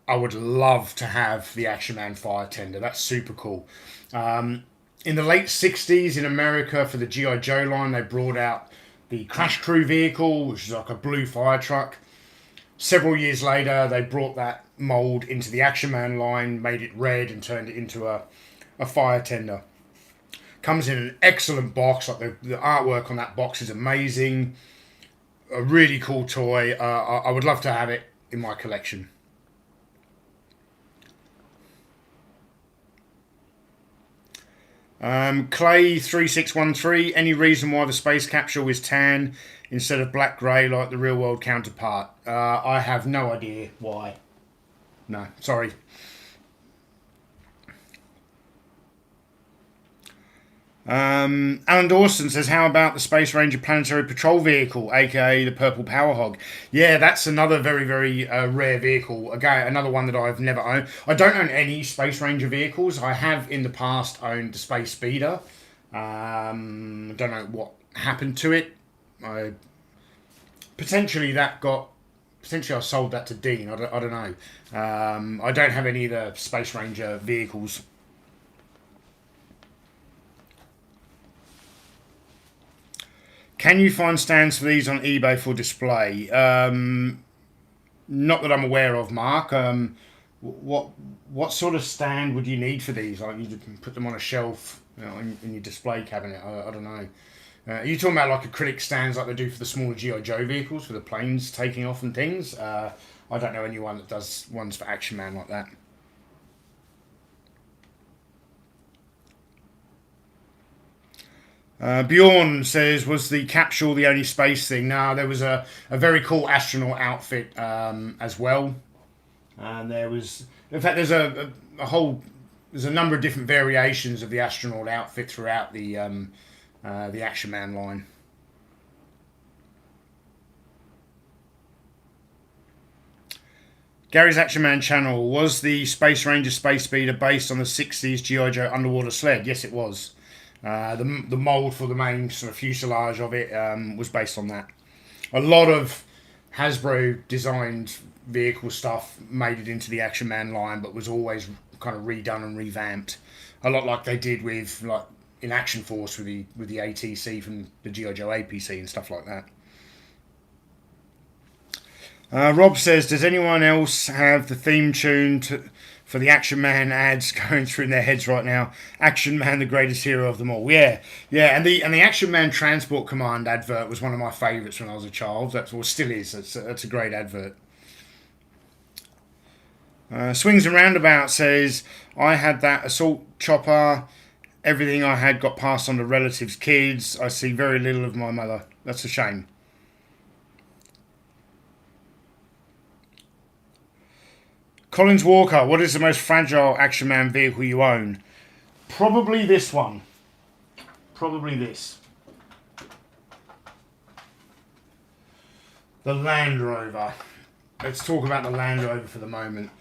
Speaker 1: I would love to have the Action Man Fire Tender. That's super cool. In the late 60s in America, for the G.I. Joe line, they brought out the Crash Crew vehicle, which is like a blue fire truck. Several years later, they brought that mould into the Action Man line, made it red and turned it into a fire tender. Comes in an excellent box. Like the artwork on that box is amazing. A really cool toy. I would love to have it in my collection. Clay3613, any reason why the space capsule is tan instead of black grey like the real world counterpart? I have no idea why. No, sorry. Alan Dawson says, how about the Space Ranger Planetary Patrol Vehicle, aka the Purple Power Hog? Yeah, that's another very, very rare vehicle. Again, another one that I've never owned. I don't own any Space Ranger vehicles. I have in the past owned the Space Speeder. Don't know what happened to it. Potentially I sold that to Dean. I don't know. I don't have any of the Space Ranger vehicles. Can you find stands for these on eBay for display? Not that I'm aware of, Mark. What sort of stand would you need for these? Like, you can put them on a shelf, in your display cabinet. I don't know. Are you talking about like acrylic stands like they do for the smaller G.I. Joe vehicles for the planes taking off and things? I don't know anyone that does ones for Action Man like that. Bjorn says, was the capsule the only space thing? No, there was a very cool astronaut outfit as well. And there was, in fact, there's a number of different variations of the astronaut outfit throughout the Action Man line. Gary's Action Man channel, was the Space Ranger Space Speeder based on the 60s G.I. Joe underwater sled? Yes, it was. The mould for the main sort of fuselage of it was based on that. A lot of Hasbro designed vehicle stuff made it into the Action Man line, but was always kind of redone and revamped. A lot like they did with like in Action Force with the ATC from the G.I. Joe APC and stuff like that. Rob says, does anyone else have the theme tune for the Action Man ads going through in their heads right now? Action Man, the greatest hero of them all. Yeah, and the Action Man Transport Command advert was one of my favourites when I was a child. Still is. That's a great advert. Swings and Roundabout says, I had that assault chopper. Everything I had got passed on to relatives' kids. I see very little of my mother. That's a shame. Collins Walker, what is the most fragile Action Man vehicle you own? Probably this one. Probably this. The Land Rover. Let's talk about the Land Rover for the moment.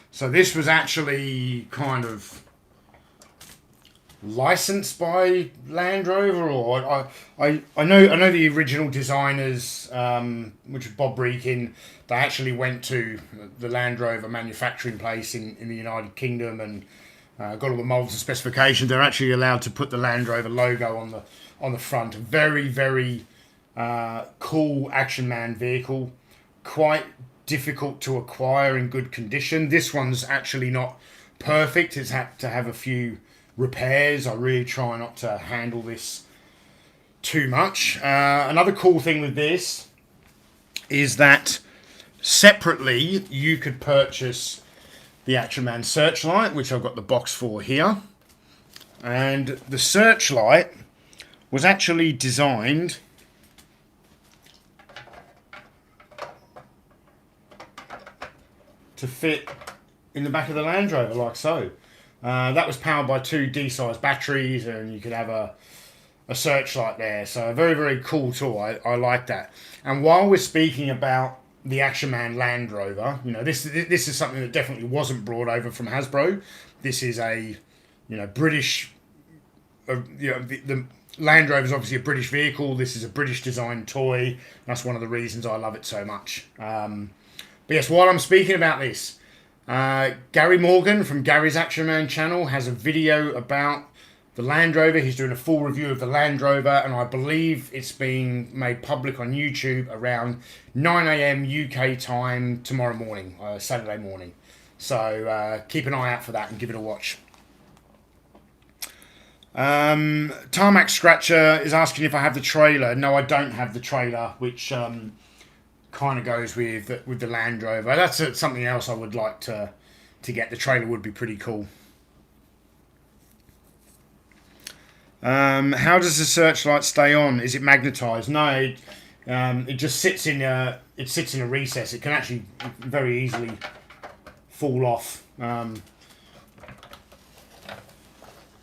Speaker 1: So this was actually kind of licensed by Land Rover, or I know the original designers, which was Bob Breakin. They actually went to the Land Rover manufacturing place in the United Kingdom and got all the molds and specifications. They're actually allowed to put the Land Rover logo on the front. Very, very cool Action Man vehicle. Quite difficult to acquire in good condition. This one's actually not perfect. It's had to have a few repairs. I really try not to handle this too much. Another cool thing with this is that separately you could purchase the Action Man Searchlight, which I've got the box for here. And the Searchlight was actually designed to fit in the back of the Land Rover, like so. That was powered by 2 D-size batteries, and you could have a searchlight there. So a very, very cool tool. I like that. And while we're speaking about the Action Man Land Rover, you know, this is something that definitely wasn't brought over from Hasbro. This is a, you know, British. The Land Rover is obviously a British vehicle. This is a British designed toy. That's one of the reasons I love it so much. But yes, while I'm speaking about this, Gary Morgan from Gary's Action Man channel has a video about the Land Rover. He's doing a full review of the Land Rover, and I believe it's being made public on YouTube around 9 AM UK time tomorrow morning, Saturday morning. So keep an eye out for that and give it a watch. Tarmac Scratcher is asking if I have the trailer. No, I don't have the trailer, which kind of goes with the Land Rover. That's something else I would like to get. The trailer would be pretty cool. How does the searchlight stay on? Is it magnetized? No, it just sits in a recess. It can actually very easily fall off. And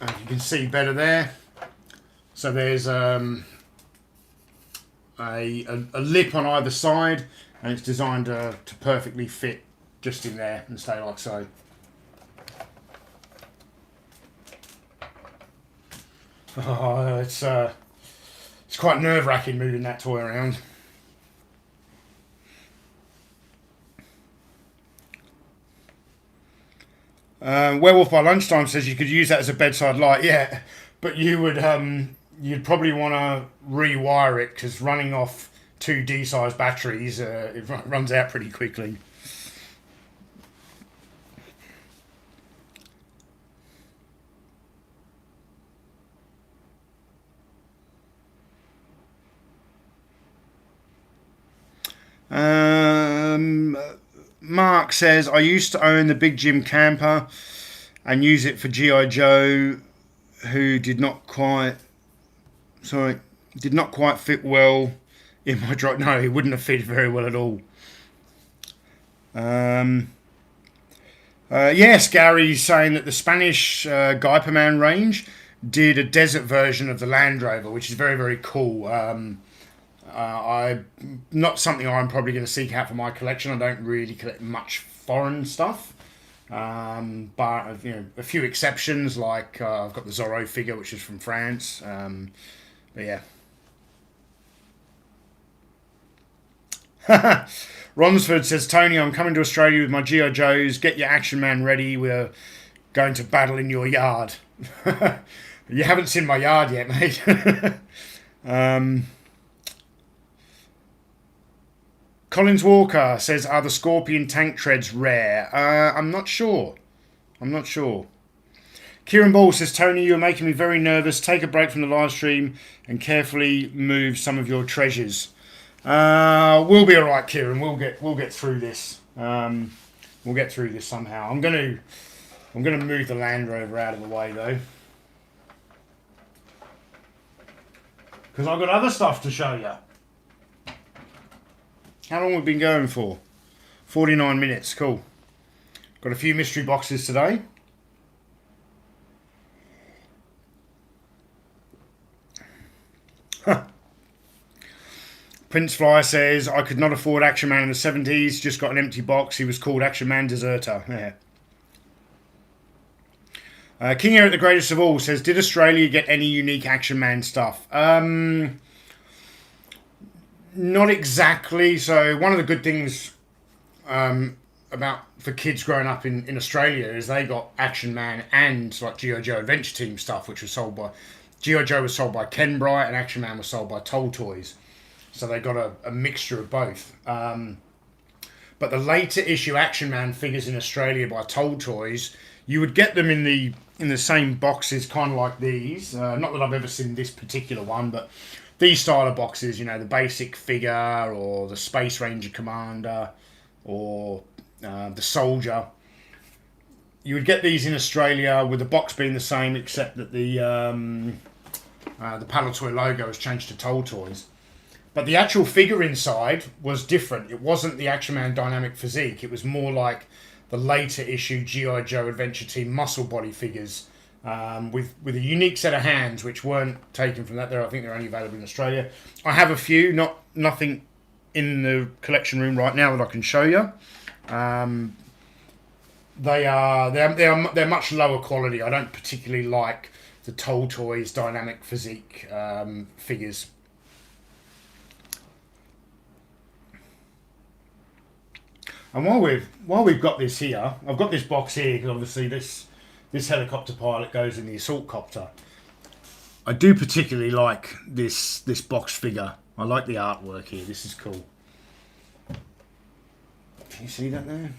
Speaker 1: you can see better there. So there's a lip on either side, and it's designed to perfectly fit just in there and stay like so. Oh, it's quite nerve-wracking moving that toy around. Werewolf by Lunchtime says you could use that as a bedside light. Yeah, but you would you'd probably want to rewire it, because running off 2 D-size batteries, it runs out pretty quickly. Mark says, I used to own the Big Jim camper and use it for G.I. Joe, who did not quite fit well in my drive. No, he wouldn't have fit very well at all. Yes, Gary's saying that the Spanish Guyperman range did a desert version of the Land Rover, which is very, very cool. Not something I'm probably going to seek out for my collection. I don't really collect much foreign stuff, but you know, a few exceptions, like I've got the Zorro figure, which is from France. But yeah. Ronsford says, Tony, I'm coming to Australia with my G.I. Joes. Get your Action Man ready. We're going to battle in your yard. You haven't seen my yard yet, mate. Collins Walker says, are the Scorpion tank treads rare? I'm not sure. Kieran Ball says, Tony, you're making me very nervous. Take a break from the live stream and carefully move some of your treasures. We'll be all right, Kieran. We'll get through this. We'll get through this somehow. I'm gonna move the Land Rover out of the way though, because I've got other stuff to show you. How long have we been going for? 49 minutes. Cool. Got a few mystery boxes today. Prince Fly says, I could not afford Action Man in the 70s. Just got an empty box. He was called Action Man Deserter. Yeah. King Eric the Greatest of All says, did Australia get any unique Action Man stuff? Not exactly. So one of the good things about for kids growing up in Australia is they got Action Man and like G.I. Joe Adventure Team stuff, which was sold by G.I. Joe was sold by Ken Bright and Action Man was sold by Toll Toys. So they got a mixture of both. But the later issue Action Man figures in Australia by Toll Toys, you would get them in the same boxes, kind of like these. Not that I've ever seen this particular one, but these style of boxes, you know, the basic figure or the Space Ranger Commander or the Soldier. you would get these in Australia with the box being the same, except that the Palatoy logo has changed to Toll Toys. But the actual figure inside was different. It wasn't the Action Man dynamic physique. It was more like the later issue G.I. Joe Adventure Team muscle body figures with a unique set of hands, which weren't taken from that. I think they're only available in Australia. I have a few, nothing in the collection room right now that I can show you. They're much lower quality. I don't particularly like the Toll Toys dynamic physique figures. And while we've got this here, I've got this box here because obviously this helicopter pilot goes in the assault copter. I do particularly like this box figure. I like the artwork here. This is cool. Can you see that there?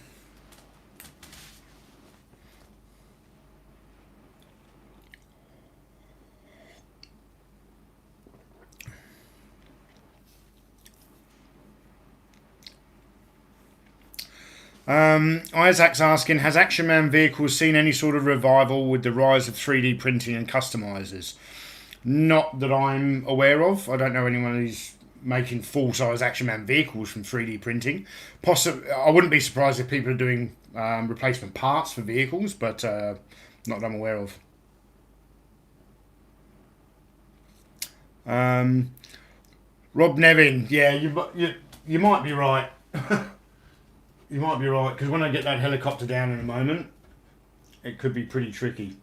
Speaker 1: Isaac's asking, has Action Man vehicles seen any sort of revival with the rise of 3D printing and customizers? Not that I'm aware of. I don't know anyone who's making full-size Action Man vehicles from 3D printing. I wouldn't be surprised if people are doing replacement parts for vehicles, but not that I'm aware of. Rob Nevin, yeah, you might be right. You might be right, because when I get that helicopter down in a moment, it could be pretty tricky.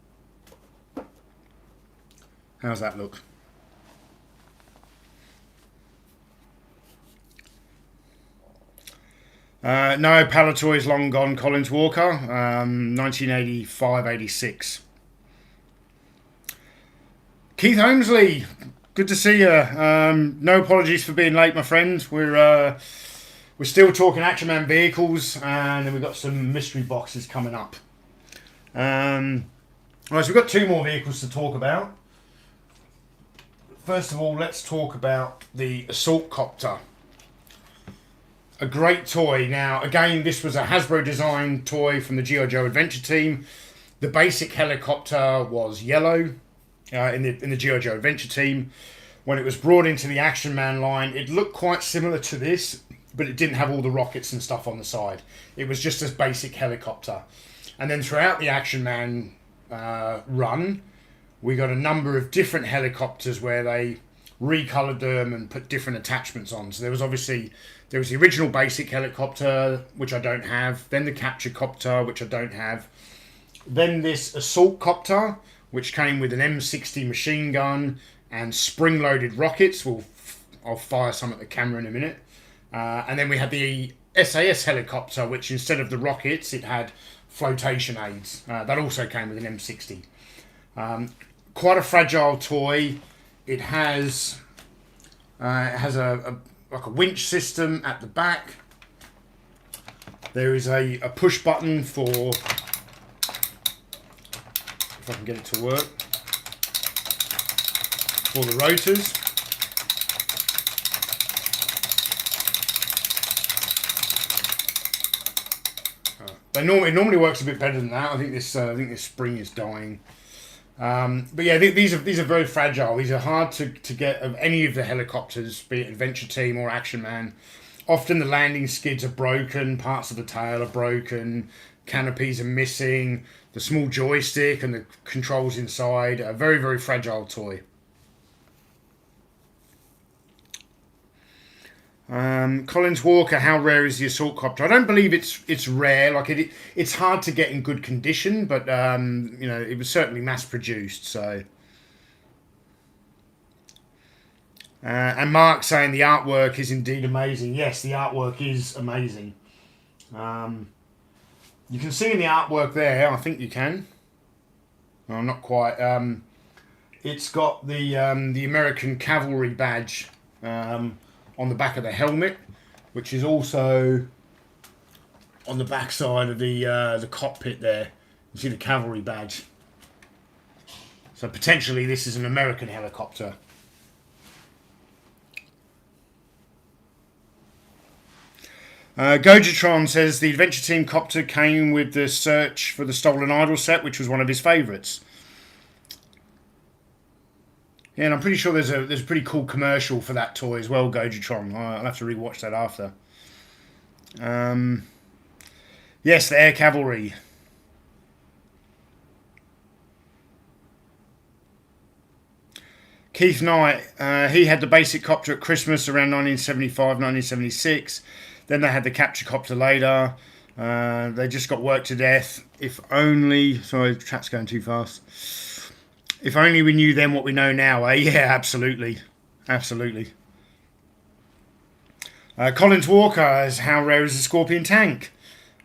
Speaker 1: How's that look? No, Palatoy's long gone. Collins Walker, 1985-86. Keith Holmesley, good to see you. No apologies for being late, my friend. We're still talking Action Man vehicles, and then we've got some mystery boxes coming up. Right, so we've got two more vehicles to talk about. First of all, let's talk about the Assault Copter. A great toy. Now, again, this was a Hasbro design toy from the G.I. Joe Adventure Team. The basic helicopter was yellow in the G.I. Joe Adventure Team. When it was brought into the Action Man line, it looked quite similar to this, but it didn't have all the rockets and stuff on the side. It was just a basic helicopter. And then throughout the Action Man run, we got a number of different helicopters where they recolored them and put different attachments on. So there was the original basic helicopter, which I don't have. Then the capture copter, which I don't have. Then this assault copter, which came with an M60 machine gun and spring-loaded rockets. I'll fire some at the camera in a minute. And then we had the SAS helicopter, which instead of the rockets, it had flotation aids. That also came with an M60. Quite a fragile toy. It has a winch system at the back. There is a push button for, if I can get it to work, for the rotors. It normally works a bit better than that. I think this spring is dying. But yeah, these are very fragile. These are hard to get of any of the helicopters, be it Adventure Team or Action Man. Often the landing skids are broken, parts of the tail are broken, canopies are missing, the small joystick and the controls inside. A very, very fragile toy. Collins Walker, how rare is the assault copter? I don't believe it's rare. Like it's hard to get in good condition, but it was certainly mass produced. So, and Mark saying the artwork is indeed amazing. Yes, the artwork is amazing. You can see in the artwork there. I think you can. No, not quite. It's got the American Cavalry badge. On the back of the helmet, which is also on the back side of the cockpit there. You see the cavalry badge. So potentially this is an American helicopter. Gojatron says the Adventure Team copter came with the Search for the Stolen Idol set, which was one of his favourites. Yeah, and I'm pretty sure there's a pretty cool commercial for that toy as well, Gojatron. I'll have to rewatch that after. Yes, the Air Cavalry. Keith Knight, he had the basic copter at Christmas around 1975, 1976. Then they had the capture copter later. They just got worked to death. If only... Sorry, chat's going too fast. If only we knew then what we know now, eh? Yeah, absolutely. Absolutely. Collins Walker is how rare is the Scorpion tank?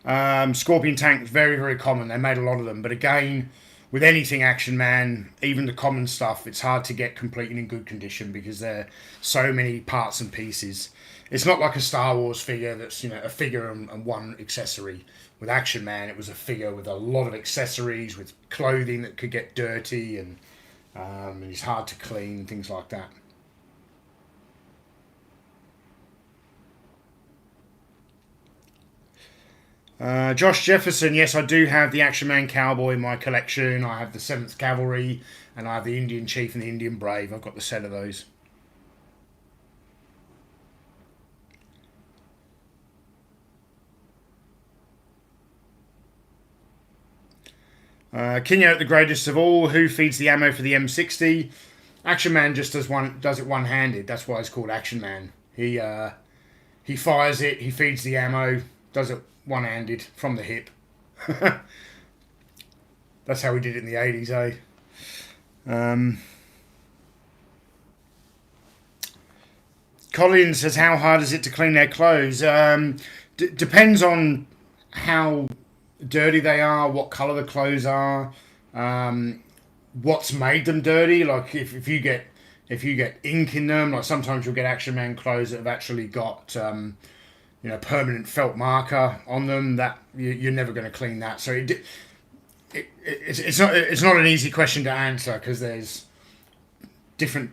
Speaker 1: Scorpion tank is very, very common. They made a lot of them. But again, with anything Action Man, even the common stuff, it's hard to get complete and in good condition because there are so many parts and pieces. It's not like a Star Wars figure that's, a figure and one accessory. With Action Man, it was a figure with a lot of accessories, with clothing that could get dirty and it's hard to clean, things like that. Josh Jefferson, yes, I do have the Action Man Cowboy in my collection. I have the 7th Cavalry, and I have the Indian Chief and the Indian Brave. I've got the set of those. Kinyo, the greatest of all. Who feeds the ammo for the M60? Action Man just does it one-handed. That's why it's called Action Man. He fires it. He feeds the ammo. Does it one-handed from the hip. That's how we did it in the 80s, eh? Colin says, how hard is it to clean their clothes? Depends on how dirty they are, what colour the clothes are, what's made them dirty. Like if you get ink in them, like sometimes you'll get Action Man clothes that have actually got permanent felt marker on them, that you're never going to clean that. So it's not an easy question to answer because there's different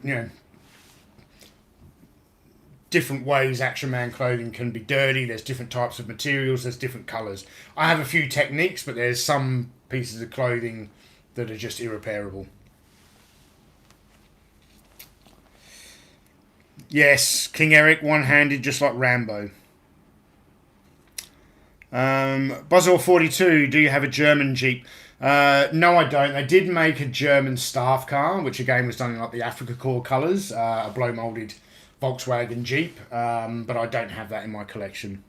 Speaker 1: different ways Action Man clothing can be dirty. There's different types of materials. There's different colours. I have a few techniques, but there's some pieces of clothing that are just irreparable. Yes, King Eric, one-handed, just like Rambo. Buzzsaw42, do you have a German Jeep? No, I don't. They did make a German staff car, which again was done in like the Africa Corps colours, a blow-moulded Volkswagen Jeep, but I don't have that in my collection.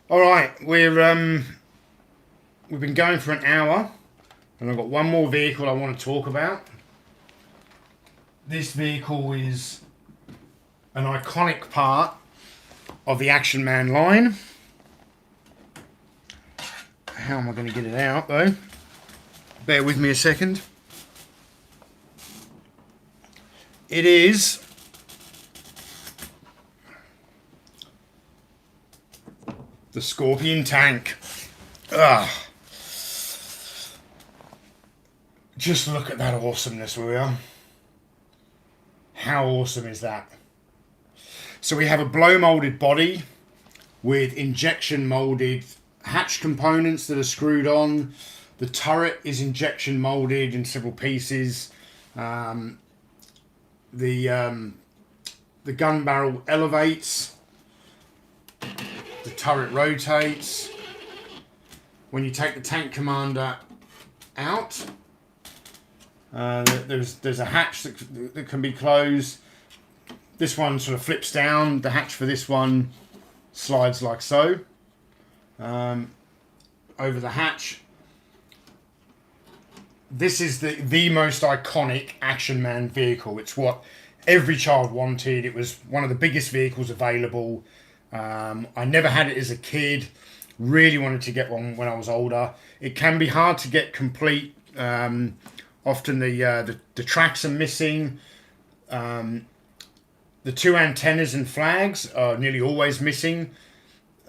Speaker 1: All right, we've been going for an hour, and I've got one more vehicle I want to talk about. This vehicle is an iconic part of the Action Man line. How am I going to get it out, though? Bear with me a second. It is the Scorpion tank. Ugh. Just look at that awesomeness, will you? How awesome is that? So we have a blow molded body with injection molded hatch components that are screwed on. The turret is injection molded in several pieces. The gun barrel elevates. The turret rotates. When you take the tank commander out, there's a hatch that can be closed. This one sort of flips down. The hatch for this one slides like so. Over the hatch. This is the most iconic Action Man vehicle. It's what every child wanted. It was one of the biggest vehicles available. I never had it as a kid. Really wanted to get one when I was older. It can be hard to get complete. Often the tracks are missing. The two antennas and flags are nearly always missing.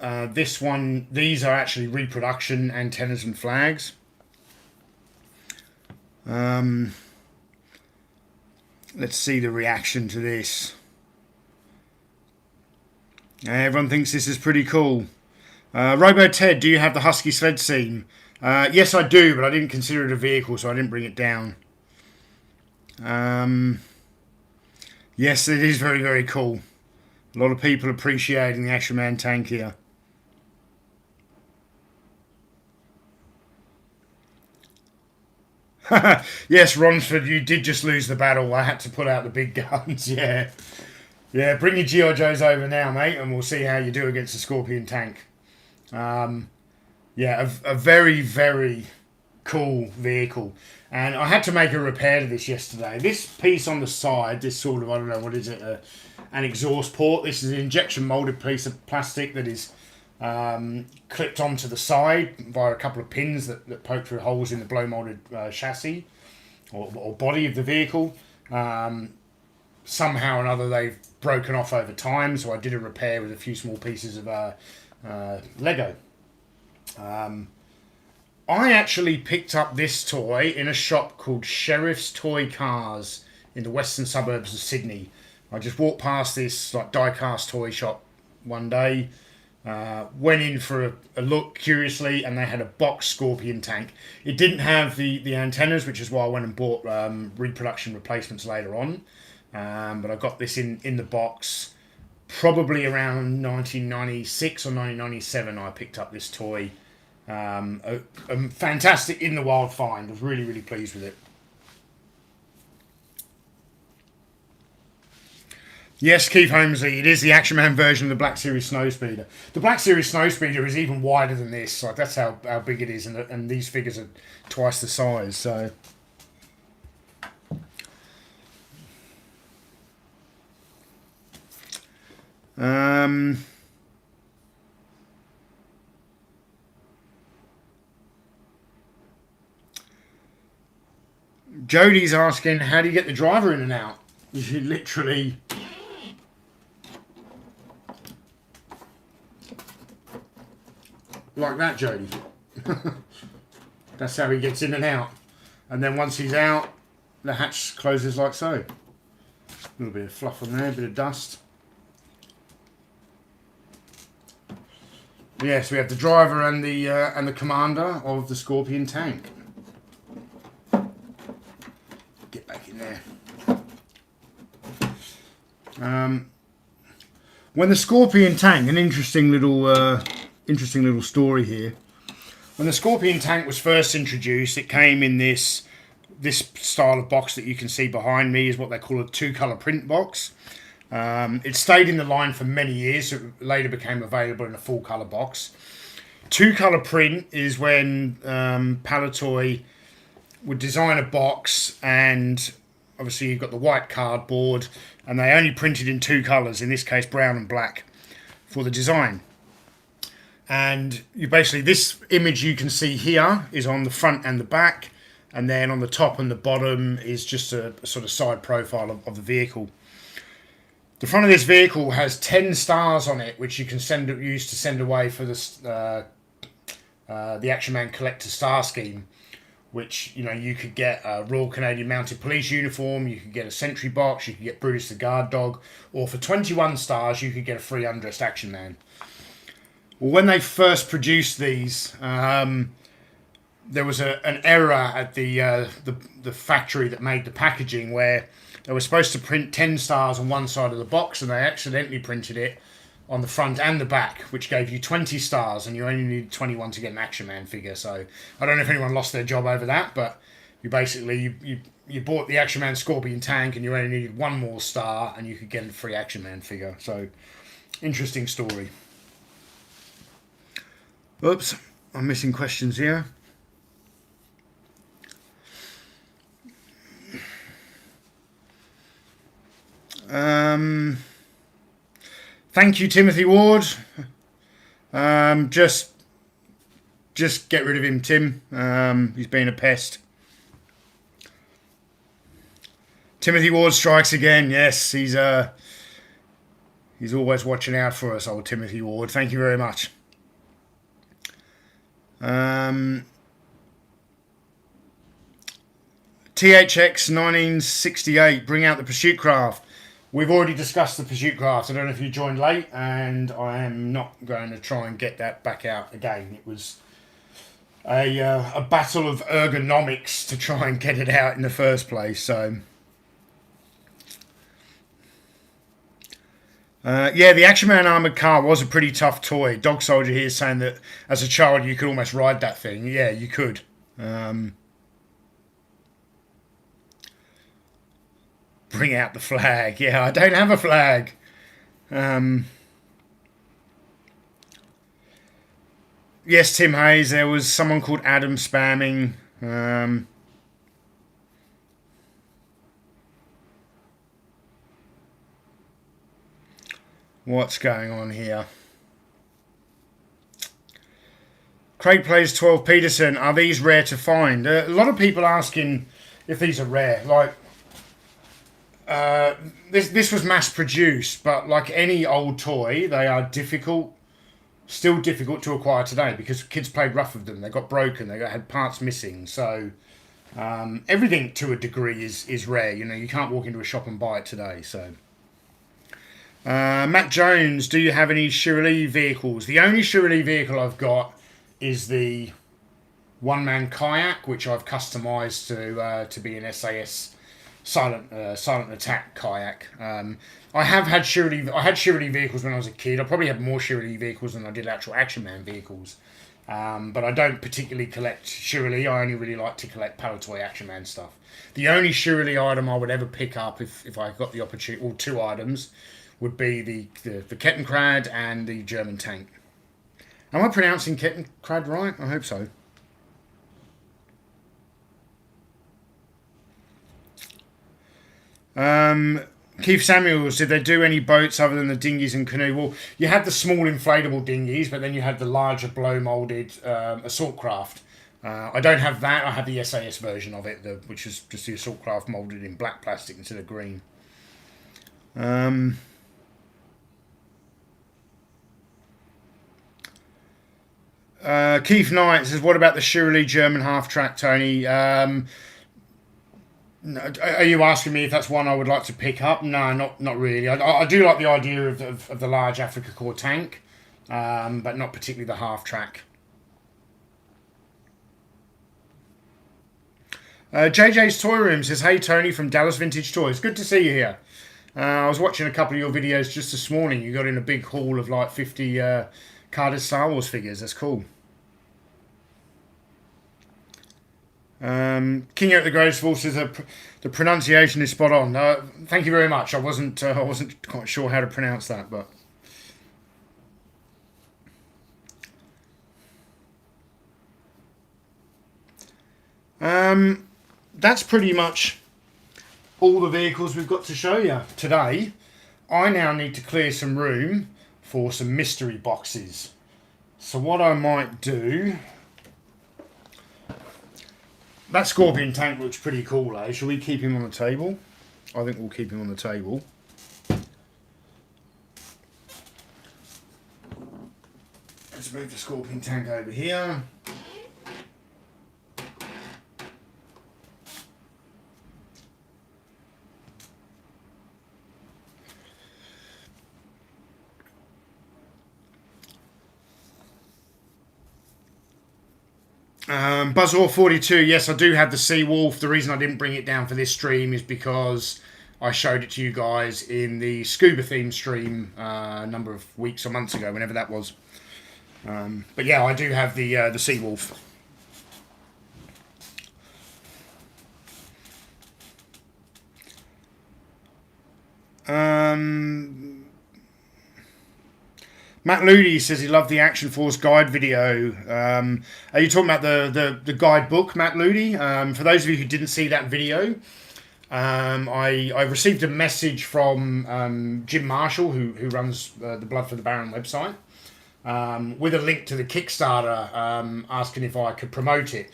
Speaker 1: These are actually reproduction antennas and flags. Let's see the reaction to this. Everyone thinks this is pretty cool. Robo Ted, do you have the Husky sled seam? Yes, I do, but I didn't consider it a vehicle, so I didn't bring it down. Yes, it is very, very cool. A lot of people appreciating the Action Man tank here. Yes, Ronsford, you did just lose the battle. I had to put out the big guns, yeah. Yeah, bring your G.I. Joes over now, mate, and we'll see how you do against the Scorpion tank. Yeah, a very, very cool vehicle. And I had to make a repair to this yesterday. This piece on the side, this sort of, I don't know, what is it, an exhaust port. This is an injection molded piece of plastic that is clipped onto the side via a couple of pins that poke through holes in the blow molded chassis or body of the vehicle. Somehow or another they've broken off over time, so I did a repair with a few small pieces of Lego. I actually picked up this toy in a shop called Sheriff's Toy Cars in the western suburbs of Sydney. I just walked past this like die-cast toy shop one day, went in for a look curiously, and they had a box Scorpion tank. It didn't have the antennas, which is why I went and bought reproduction replacements later on. But I got this in the box probably around 1996 or 1997. I picked up this toy. A fantastic in the wild find. I was really, really pleased with it. Yes, Keith Holmesley, it is the Action Man version of the Black Series Snowspeeder. The Black Series Snowspeeder is even wider than this. Like, that's how big it is, and these figures are twice the size. So, Jody's asking, how do you get the driver in and out? You literally... like that, Jody. That's how he gets in and out. And then once he's out, the hatch closes like so. A little bit of fluff on there, a bit of dust. Yes, we have the driver and the commander of the Scorpion tank. Get back in there. When the Scorpion tank, an interesting little story here. When the Scorpion tank was first introduced, it came in this style of box that you can see behind me, is what they call a two-colour print box. It stayed in the line for many years. It later became available in a full-colour box. Two-colour print is when Palitoy would design a box, and obviously you've got the white cardboard, and they only printed in two colours, in this case brown and black, for the design. And you basically, this image you can see here is on the front and the back, and then on the top and the bottom is just a sort of side profile of the vehicle. The front of this vehicle has 10 stars on it, which you can use to send away for the Action Man Collector Star Scheme, which, you know, you could get a Royal Canadian Mounted Police uniform, you could get a sentry box, you could get Brutus the Guard Dog, or for 21 stars you could get a free undressed Action Man. Well, when they first produced these, there was an error at the factory that made the packaging, where they were supposed to print 10 stars on one side of the box, and they accidentally printed it on the front and the back, which gave you 20 stars, and you only needed 21 to get an Action Man figure. So I don't know if anyone lost their job over that, but you basically you bought the Action Man Scorpion tank, and you only needed one more star, and you could get a free Action Man figure. So interesting story. Oops, I'm missing questions here. Thank you, Timothy Ward. Just get rid of him, Tim. He's been a pest. Timothy Ward strikes again. Yes, he's always watching out for us, old Timothy Ward. Thank you very much. THX 1968, bring out the pursuit craft. We've already discussed the pursuit craft. I don't know if you joined late, and I am not going to try and get that back out again. It was a battle of ergonomics to try and get it out in the first place. So, yeah, the Action Man armoured car was a pretty tough toy. Dog Soldier here is saying that as a child you could almost ride that thing. Yeah, you could. Bring out the flag. Yeah, I don't have a flag. Yes, Tim Hayes, there was someone called Adam spamming. What's going on here? Craig plays 12 Peterson. Are these rare to find? A lot of people asking if these are rare. Like, this was mass produced, but like any old toy, they are difficult. Still difficult to acquire today because kids played rough with them. They got broken. They had parts missing. So everything to a degree is rare. You know, you can't walk into a shop and buy it today. So Matt Jones, do you have any Shirley vehicles? The only Shirley vehicle I've got is the one-man kayak, which I've customised to be an SAS silent attack kayak. I had Shirley vehicles when I was a kid. I probably had more Shirley vehicles than I did actual Action Man vehicles. But I don't particularly collect Shirley. I only really like to collect Palitoy Action Man stuff. The only Shirley item I would ever pick up if I got the opportunity, or two items, would be the Kettenkrad and the German tank. Am I pronouncing Kettenkrad right? I hope so. Keith Samuels, did they do any boats other than the dinghies and canoe? Well, you had the small inflatable dinghies, but then you had the larger blow moulded assault craft. I don't have that. I have the SAS version of it, which is just the assault craft moulded in black plastic instead of green. Keith Knight says, what about the Shirley German half-track, Tony? Are you asking me if that's one I would like to pick up? No, not really. I do like the idea of the large Africa Corps tank, but not particularly the half-track. JJ's Toy Room says, hey Tony from Dallas Vintage Toys. Good to see you here. I was watching a couple of your videos just this morning. You got in a big haul of like 50 carded Star Wars figures. That's cool. King out the Greatest Wolf says the pronunciation is spot on. Thank you very much. I wasn't quite sure how to pronounce that, but that's pretty much all the vehicles we've got to show you today. I now need to clear some room for some mystery boxes. So what I might do... That Scorpion tank looks pretty cool, eh? Shall we keep him on the table? I think we'll keep him on the table. Let's move the Scorpion tank over here. Buzzsaw 42, yes, I do have the Seawolf. The reason I didn't bring it down for this stream is because I showed it to you guys in the scuba theme stream a number of weeks or months ago, whenever that was. But yeah, I do have the Seawolf. Matt Looney says he loved the Action Force guide video. Are you talking about the guide book, Matt Looney? For those of you who didn't see that video, I received a message from Jim Marshall, who runs the Blood for the Baron website, with a link to the Kickstarter, asking if I could promote it.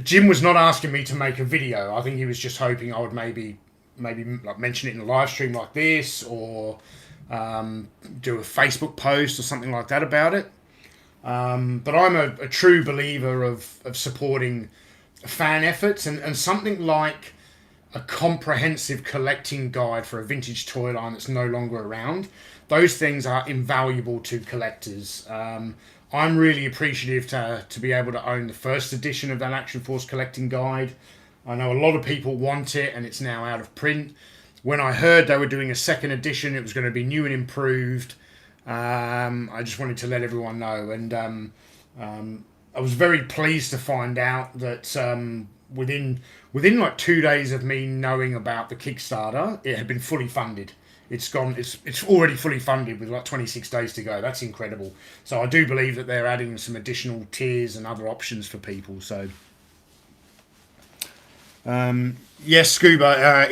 Speaker 1: Jim was not asking me to make a video. I think he was just hoping I would maybe like mention it in a live stream like this, or do a Facebook post or something like that about it. But I'm a true believer of supporting fan efforts, and something like a comprehensive collecting guide for a vintage toy line that's no longer around. Those things are invaluable to collectors. I'm really appreciative to be able to own the first edition of that Action Force collecting guide. I know a lot of people want it, and it's now out of print. When I heard they were doing a second edition, it was going to be new and improved. I just wanted to let everyone know, and I was very pleased to find out that within like 2 days of me knowing about the Kickstarter, it had been fully funded. It's already fully funded with like 26 days to go. That's incredible. So I do believe that they're adding some additional tiers and other options for people. So yes, Scuba,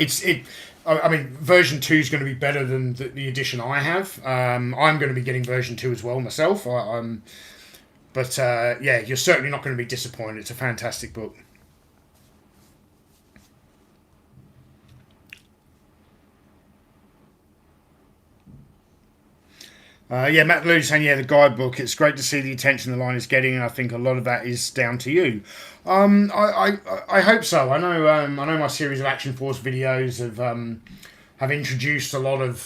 Speaker 1: I mean, version 2 is going to be better than the edition I have. I'm going to be getting version 2 as well myself. But yeah, you're certainly not going to be disappointed. It's a fantastic book. Yeah, Matt Lewis saying, yeah, the guidebook. It's great to see the attention the line is getting, and I think a lot of that is down to you. I hope so. I know my series of Action Force videos have introduced a lot of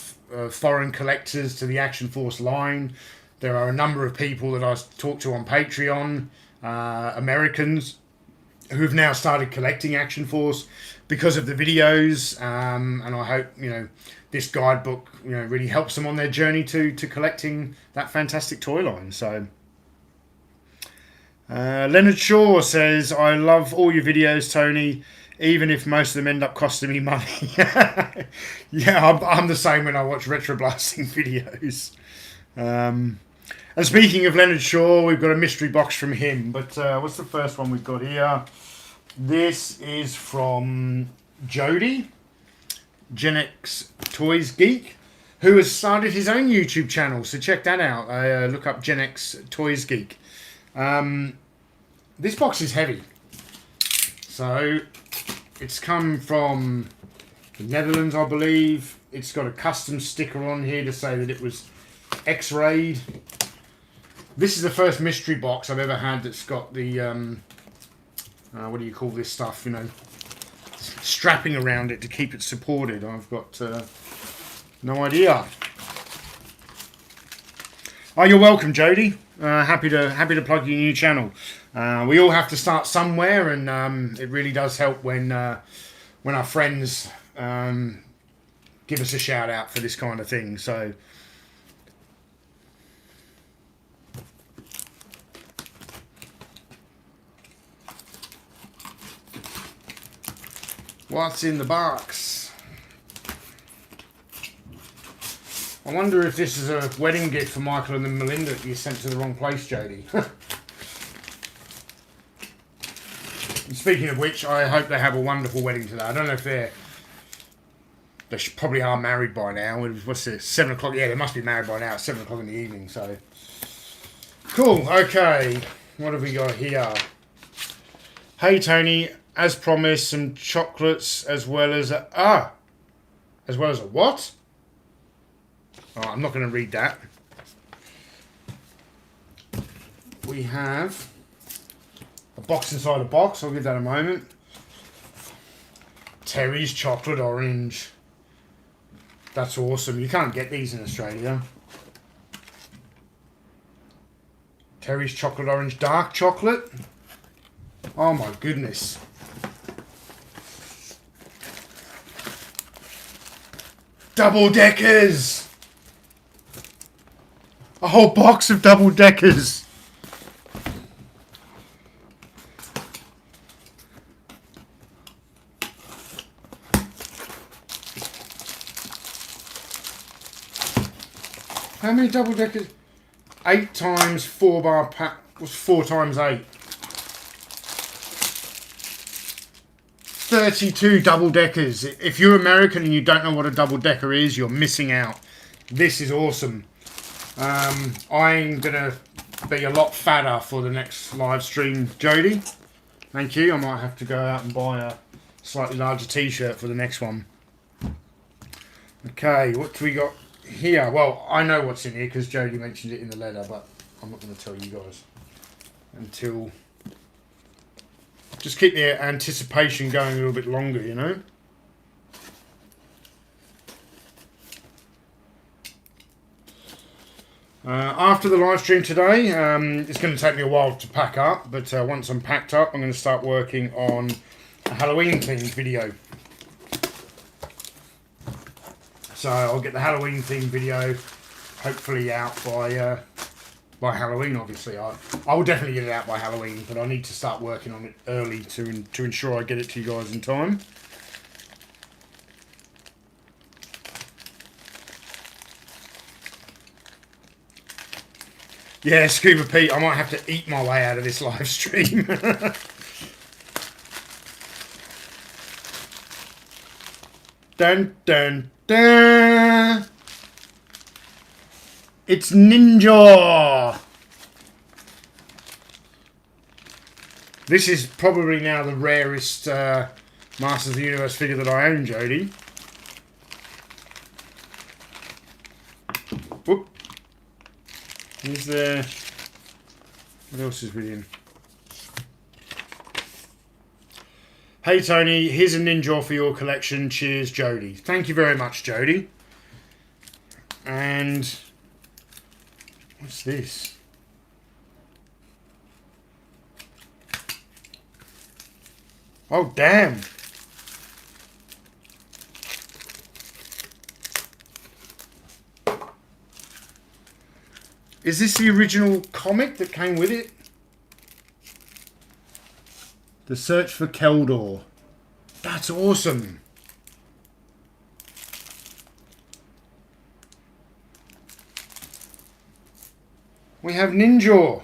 Speaker 1: foreign collectors to the Action Force line. There are a number of people that I talk to on Patreon, Americans, who have now started collecting Action Force because of the videos, and I hope this guidebook really helps them on their journey to collecting that fantastic toy line. So Leonard Shaw says, I love all your videos, Tony, even if most of them end up costing me money. Yeah, I'm the same when I watch retro blasting videos. And speaking of Leonard Shaw, we've got a mystery box from him. But what's the first one we've got here? This is from Jody, Gen X Toys Geek, who has started his own YouTube channel. So check that out. Look up Gen X Toys Geek. This box is heavy. So it's come from the Netherlands, I believe. It's got a custom sticker on here to say that it was X-rayed. This is the first mystery box I've ever had that's got the what do you call this stuff, strapping around it to keep it supported. I've got no idea. Oh, you're welcome, Jody. Happy to plug your new channel. We all have to start somewhere, and it really does help when our friends give us a shout out for this kind of thing. So what's in the box? I wonder if this is a wedding gift for Michael and Melinda that you sent to the wrong place, Jody. Speaking of which, I hope they have a wonderful wedding today. I don't know if they probably are married by now. What's it, 7 o'clock? Yeah, they must be married by now. It's 7 o'clock in the evening, so. Cool, okay. What have we got here? Hey, Tony. As promised, some chocolates as well as a what? Oh, I'm not going to read that. We have a box inside a box. I'll give that a moment. Terry's chocolate orange. That's awesome. You can't get these in Australia. Terry's chocolate orange dark chocolate. Oh my goodness. Double deckers. A whole box of double deckers. How many double deckers? 8 times 4 bar pack was 4 times 8. 32 double deckers. If you're American and you don't know what a double decker is, you're missing out. This is awesome. I'm gonna be a lot fatter for the next live stream, Jody. Thank you. I might have to go out and buy a slightly larger t-shirt for the next one. Okay, what do we got here? Well, I know what's in here because Jody mentioned it in the letter, but I'm not going to tell you guys until Just keep the anticipation going a little bit longer, you know. After the live stream today, it's going to take me a while to pack up, but once I'm packed up, I'm going to start working on a Halloween themed video. So I'll get the Halloween themed video hopefully out by Halloween. Obviously, I will definitely get it out by Halloween, but I need to start working on it early to ensure I get it to you guys in time. Yeah, Scuba Pete, I might have to eat my way out of this live stream. Dun, dun, dun. It's Ninja. This is probably now the rarest Masters of the Universe figure that I own, Jody. Whoop. Is there... What else is with him? Hey Tony, here's a Ninja for your collection. Cheers, Jody. Thank you very much, Jody. And... what's this? Oh, damn. Is this the original comic that came with it? The Search for Keldor. That's awesome. We have Ninja.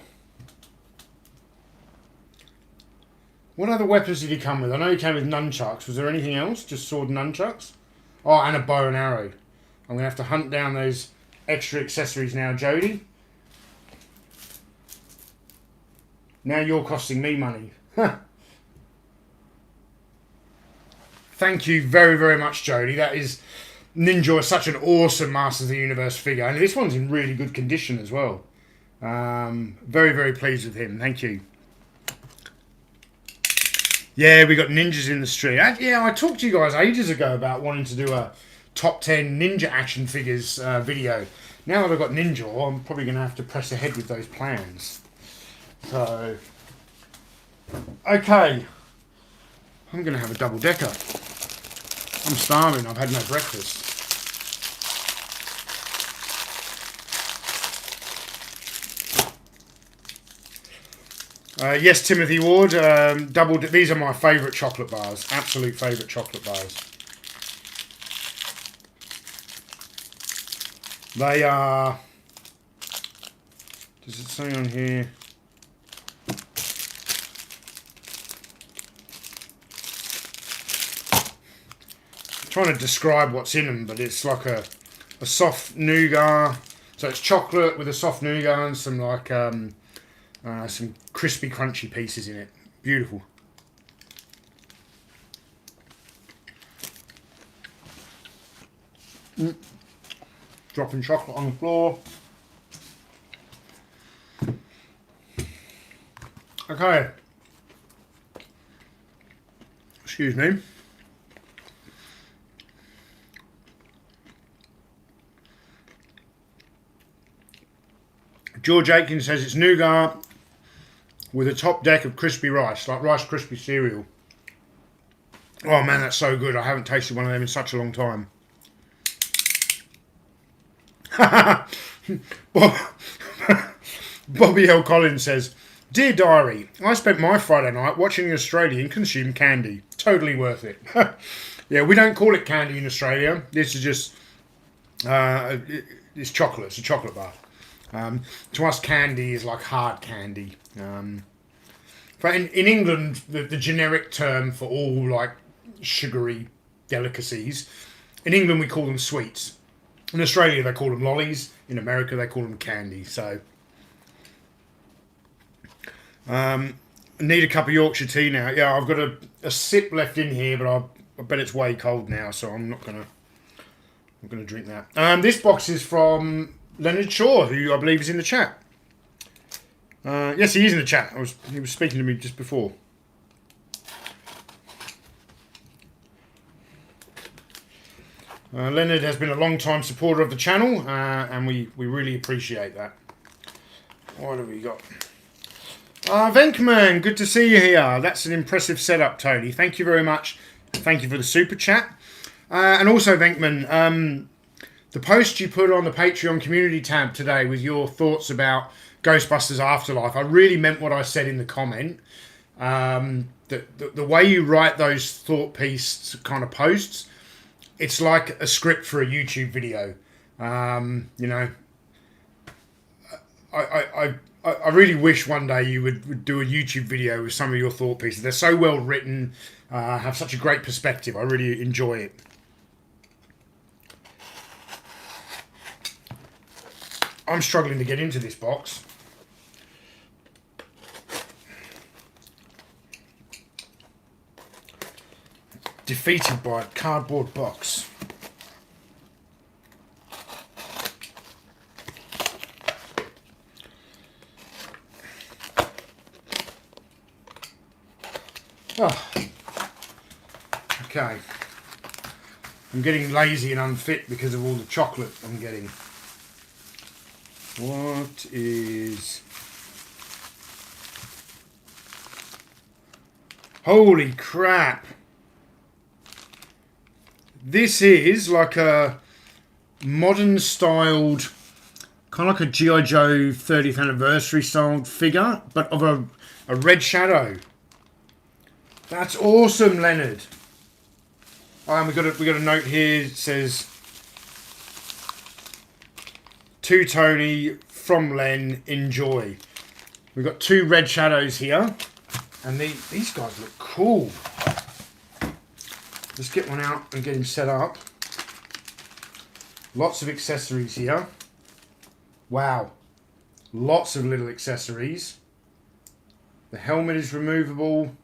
Speaker 1: What other weapons did he come with? I know he came with nunchucks. Was there anything else? Just sword and nunchucks? Oh, and a bow and arrow. I'm going to have to hunt down those extra accessories now, Jody. Now you're costing me money. Thank you very, very much, Jody. That is... Ninja is such an awesome Masters of the Universe figure. And this one's in really good condition as well. Very, very pleased with him. Thank you. Yeah, we got ninjas in the street. Yeah, I talked to you guys ages ago about wanting to do a top 10 ninja action figures video. Now that I've got Ninja, I'm probably going to have to press ahead with those plans. So, okay. I'm going to have a double decker. I'm starving. I've had no breakfast. Yes, Timothy Ward. These are my favourite chocolate bars. Absolute favourite chocolate bars. They are... Does it say on here? I'm trying to describe what's in them, but it's like a soft nougat. So it's chocolate with a soft nougat and some like... some crispy, crunchy pieces in it. Beautiful. Dropping chocolate on the floor. Okay. Excuse me. George Aitken says it's nougat with a top deck of crispy rice, like Rice Krispie cereal. Oh man, that's so good. I haven't tasted one of them in such a long time. Bobby L. Collins says, Dear Diary, I spent my Friday night watching an Australian consume candy. Totally worth it. Yeah, we don't call it candy in Australia. This is just, it's chocolate. It's a chocolate bar. To us, candy is like hard candy. But in England, the generic term for all like sugary delicacies, in England we call them sweets. In Australia they call them lollies. In America they call them candy. So, need a cup of Yorkshire tea now. Yeah, I've got a sip left in here, but I bet it's way cold now, so I'm not gonna drink that. This box is from Leonard Shaw, who I believe is in the chat. Yes, he is in the chat. He was speaking to me just before. Leonard has been a long-time supporter of the channel, and we really appreciate that. What have we got? Venkman, good to see you here. That's an impressive setup, Tony. Thank you very much. Thank you for the super chat. And also, Venkman, the post you put on the Patreon community tab today with your thoughts about Ghostbusters Afterlife, I really meant what I said in the comment. The way you write those thought piece kind of posts, it's like a script for a YouTube video. You know, I really wish one day you would do a YouTube video with some of your thought pieces. They're so well written, have such a great perspective. I really enjoy it. I'm struggling to get into this box. Defeated by a cardboard box. Oh. Okay. I'm getting lazy and unfit because of all the chocolate I'm getting. What is... Holy crap! This is like a modern styled, kind of like a G.I. Joe 30th anniversary styled figure, but of a red shadow. That's awesome, Leonard. We got a note here. It says, to Tony from Len, enjoy. We've got 2 red shadows here, and these guys look cool. Let's get one out and get him set up. Lots of accessories here. Wow. Lots of little accessories. The helmet is removable.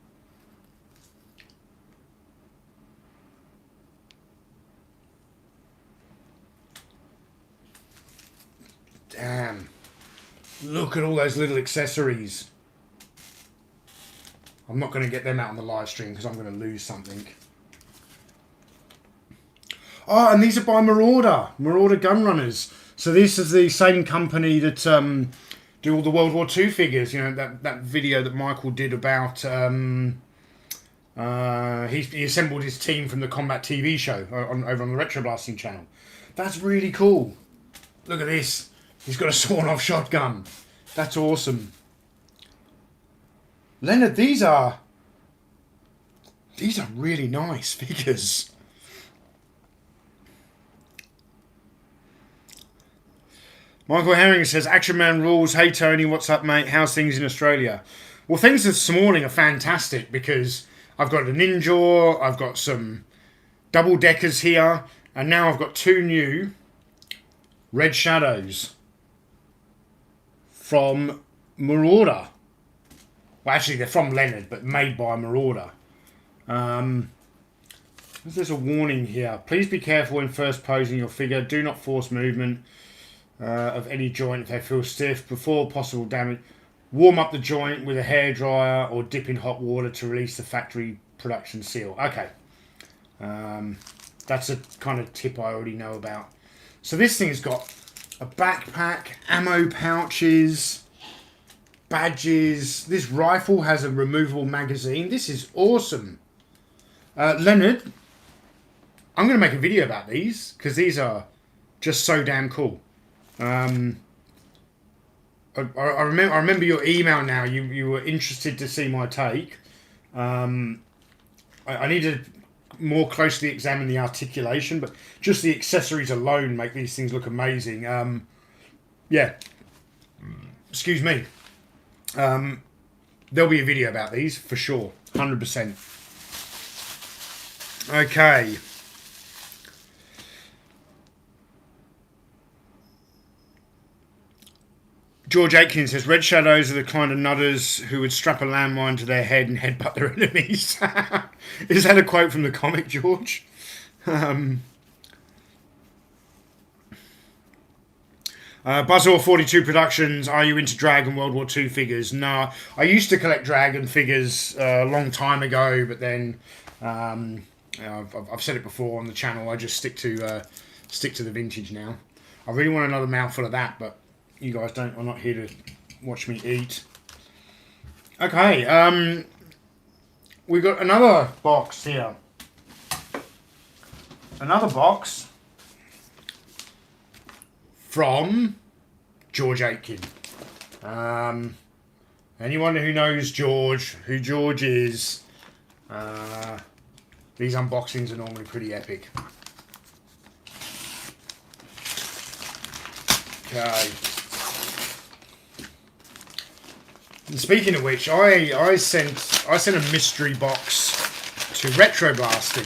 Speaker 1: Damn. Look at all those little accessories. I'm not going to get them out on the live stream because I'm going to lose something. Oh, and these are by Marauder Gun Runners. So this is the same company that do all the World War II figures. You know, that video that Michael did about... he assembled his team from the Combat TV show over on the Retro Blasting channel. That's really cool. Look at this. He's got a sawn-off shotgun. That's awesome. Leonard, these are really nice figures. Michael Herring says, Action Man rules. Hey, Tony, what's up, mate? How's things in Australia? Well, things this morning are fantastic because I've got a Ninja, I've got some double-deckers here, and now I've got 2 new red shadows from Marauder. Well, actually, they're from Leonard, but made by Marauder. There's a warning here. Please be careful when first posing your figure. Do not force movement of any joint if they feel stiff. Before possible damage, warm up the joint with a hairdryer or dip in hot water to release the factory production seal. Okay. That's a kind of tip I already know about. So this thing's got a backpack, ammo pouches, badges. This rifle has a removable magazine. This is awesome. Leonard, I'm going to make a video about these because these are just so damn cool. I remember your email now. You were interested to see my take. I need to more closely examine the articulation, but just the accessories alone make these things look amazing. Yeah. Excuse me. There'll be a video about these for sure. 100%. Okay. George Atkins says, Red Shadows are the kind of nutters who would strap a landmine to their head and headbutt their enemies. Is that a quote from the comic, George? Buzzsaw 42 Productions, are you into Dragon World War II figures? No, I used to collect Dragon figures a long time ago, but then I I've said it before on the channel. I just stick to the vintage now. I really want another mouthful of that, but you guys don't. I'm not here to watch me eat. Okay, we've got another box here. Another box from George Aitken. Anyone who knows George, who George is, these unboxings are normally pretty epic. Okay. And speaking of which, I sent a mystery box to Retro Blasting.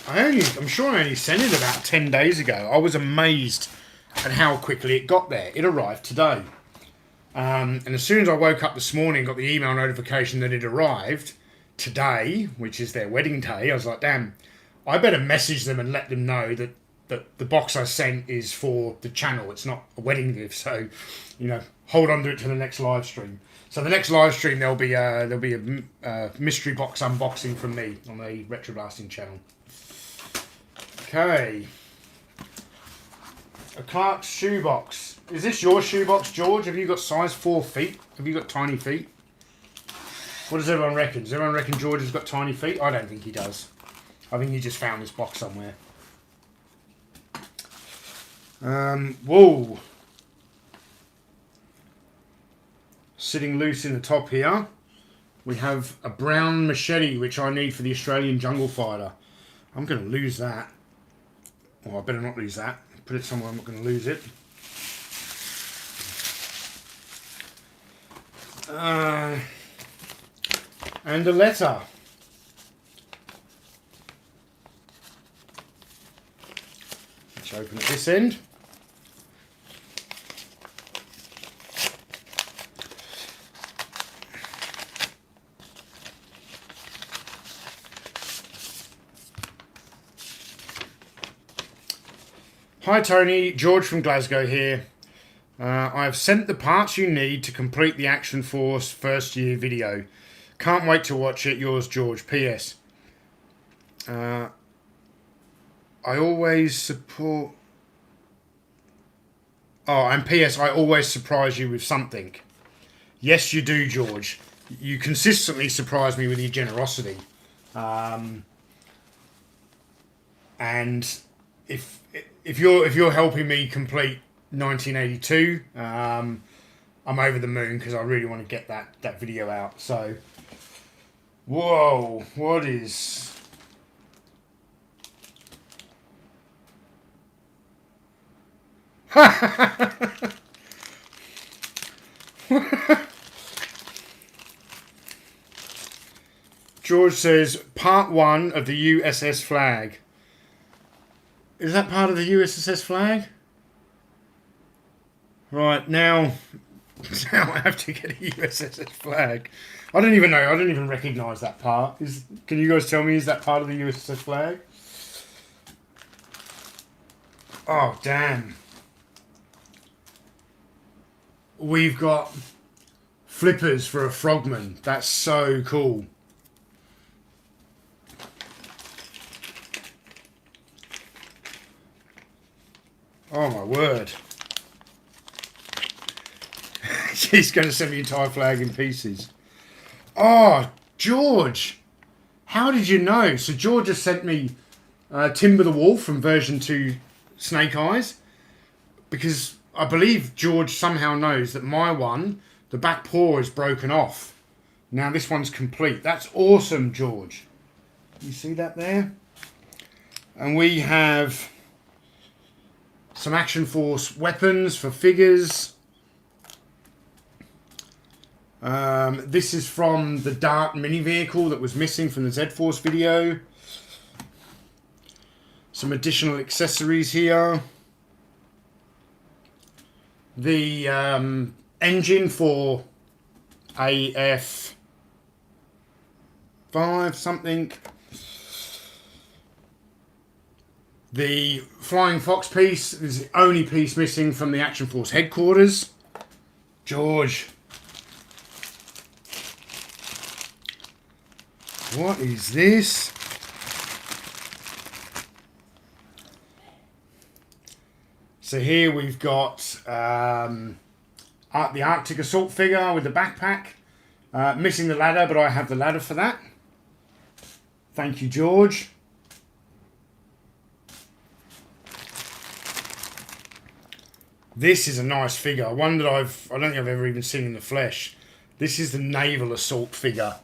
Speaker 1: I'm sure I only sent it about 10 days ago. I was amazed at how quickly it got there. It arrived today. And as soon as I woke up this morning, got the email notification that it arrived today, which is their wedding day, I was like, damn, I better message them and let them know that the box I sent is for the channel. It's not a wedding gift. So, you know, hold on to it to the next live stream. So the next live stream, there'll be a mystery box unboxing from me on the Retro Blasting channel. Okay. A Clark's shoebox. Is this your shoebox, George? Have you got size 4 feet? Have you got tiny feet? What does everyone reckon? Does everyone reckon George has got tiny feet? I don't think he does. I think he just found this box somewhere. Whoa. Sitting loose in the top here, we have a brown machete, which I need for the Australian Jungle Fighter. I'm going to lose that. Well, I better not lose that. Put it somewhere I'm not going to lose it. And a letter. Let's open at this end. Hi Tony, George from Glasgow here. I have sent the parts you need to complete the Action Force first year video. Can't wait to watch it. Yours, George. P.S. I always support... Oh, and P.S. I always surprise you with something. Yes, you do, George. You consistently surprise me with your generosity. And if you're helping me complete 1982, I'm over the moon because I really want to get that video out. So, whoa, what is... George says, part 1 of the USS flag. Is that part of the USS flag? Right, now I have to get a USS flag. I don't even know. I don't even recognise that part. Can you guys tell me, is that part of the USS flag? Oh, damn. We've got flippers for a frogman. That's so cool. Oh, my word. She's going to send me a Thai flag in pieces. Oh, George. How did you know? So George has sent me Timber the Wolf from version 2 Snake Eyes. Because I believe George somehow knows that my one, the back paw is broken off. Now this one's complete. That's awesome, George. You see that there? And we have some Action Force weapons for figures. This is from the Dart mini vehicle that was missing from the Z-Force video. Some additional accessories here. The engine for AF5 something. The Flying Fox piece is the only piece missing from the Action Force headquarters. George. What is this? So here we've got the Arctic Assault figure with the backpack. Missing the ladder, but I have the ladder for that. Thank you, George. This is a nice figure. One that I don't think I've ever even seen in the flesh. This is the Naval Assault figure.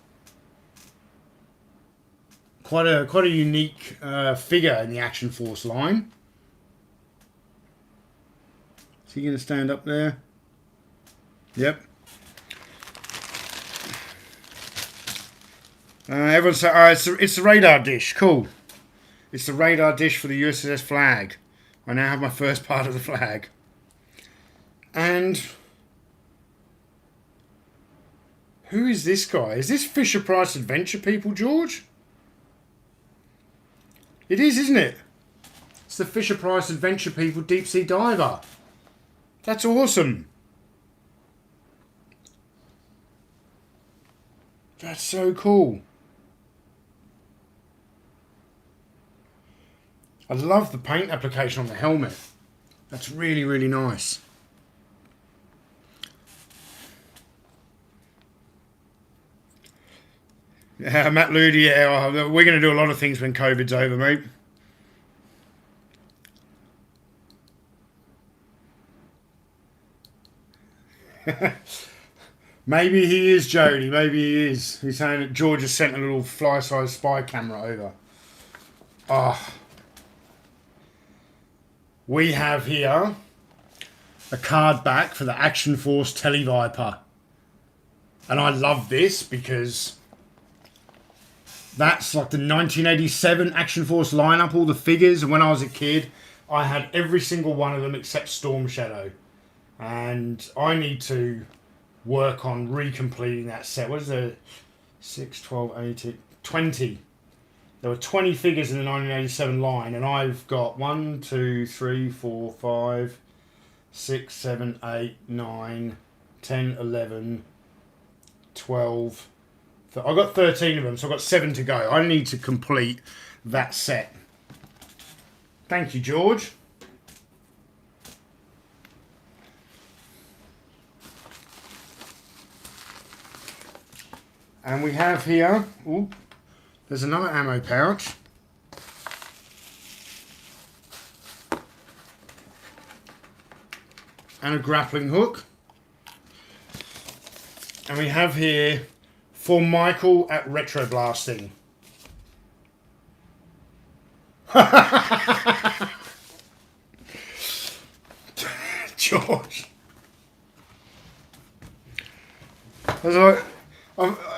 Speaker 1: Quite a unique figure in the Action Force line. Is he going to stand up there? Yep. Everyone said, it's the radar dish. Cool. It's the radar dish for the USS flag. I now have my first part of the flag. And who is this guy? Is this Fisher-Price Adventure People, George? It is, isn't it? It's the Fisher-Price Adventure People Deep Sea Diver. That's awesome. That's so cool. I love the paint application on the helmet. That's really, really nice. Yeah, Matt Ludi, yeah, we're going to do a lot of things when COVID's over, mate. Maybe he is, Jody. Maybe he is. He's saying that George has sent a little fly-size spy camera over. Ah. We have here a card back for the Action Force Televiper. And I love this because that's like the 1987 Action Force lineup, all the figures. And when I was a kid, I had every single one of them except Storm Shadow. And I need to work on recompleting that set. What is it? 6, 12, 18, 20. There were 20 figures in the 1987 line, and I've got 1, 2, 3, 4, 5, 6, 7, 8, 9, 10, 11, 12. I've got 13 of them, so I've got 7 to go. I need to complete that set. Thank you, George. And we have here, ooh, there's another ammo pouch. And a grappling hook. And we have here for Michael at Retro Blasting. George.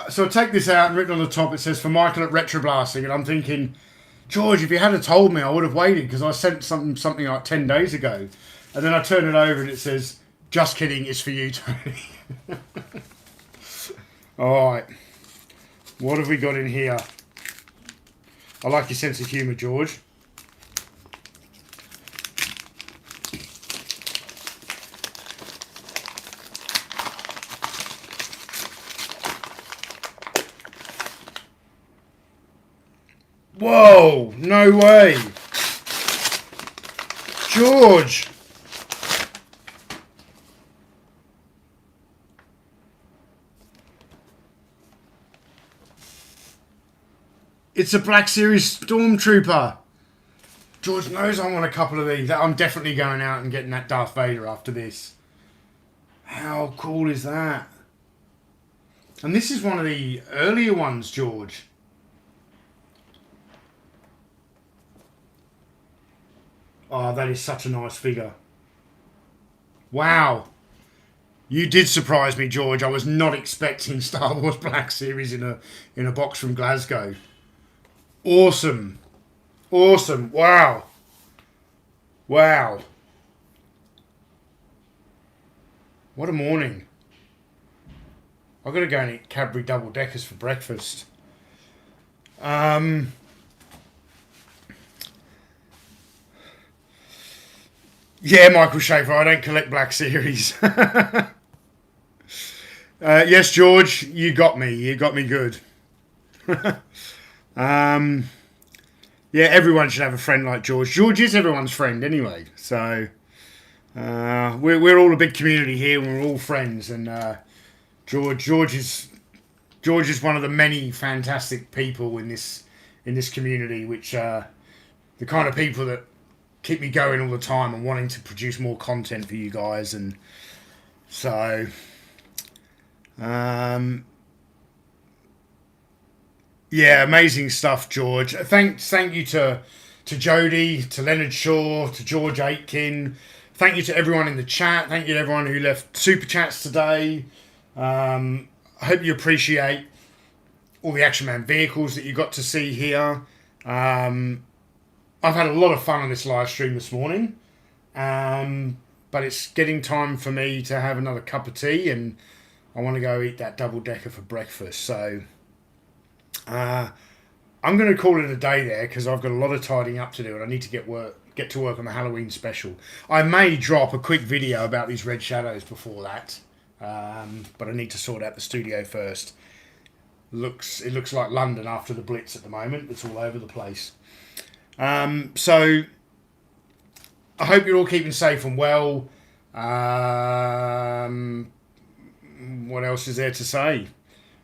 Speaker 1: So I take this out and written on the top it says for Michael at Retro Blasting, and I'm thinking, George, if you hadn't told me, I would have waited because I sent something like 10 days ago. And then I turn it over and it says, just kidding, it's for you, Tony. Alright. What have we got in here? I like your sense of humour, George. Whoa, no way. George. It's a Black Series Stormtrooper. George knows I want a couple of these. I'm definitely going out and getting that Darth Vader after this. How cool is that? And this is one of the earlier ones, George. Oh, that is such a nice figure. Wow. You did surprise me, George. I was not expecting Star Wars Black Series in a box from Glasgow. Awesome. Awesome. Wow. Wow. What a morning. I've got to go and eat Cadbury double deckers for breakfast. Yeah, Michael Schaefer, I don't collect Black Series. Yes, George, you got me. You got me good. Yeah, everyone should have a friend like George. George is everyone's friend anyway. So we're all a big community here. And we're all friends, and George is one of the many fantastic people in this community, which the kind of people that keep me going all the time and wanting to produce more content for you guys. And so yeah, amazing stuff, George. Thank you to Jody, to Leonard Shaw, to George Aitken. Thank you to everyone in the chat. Thank you to everyone who left super chats today. I hope you appreciate all the Action Man vehicles that you got to see here. I've had a lot of fun on this live stream this morning, but it's getting time for me to have another cup of tea, and I want to go eat that double decker for breakfast. So I'm going to call it a day there because I've got a lot of tidying up to do, and I need to get to work on the Halloween special. I may drop a quick video about these red shadows before that, but I need to sort out the studio first. It looks like London after the Blitz at the moment. It's all over the place. So I hope you're all keeping safe and well. What else is there to say?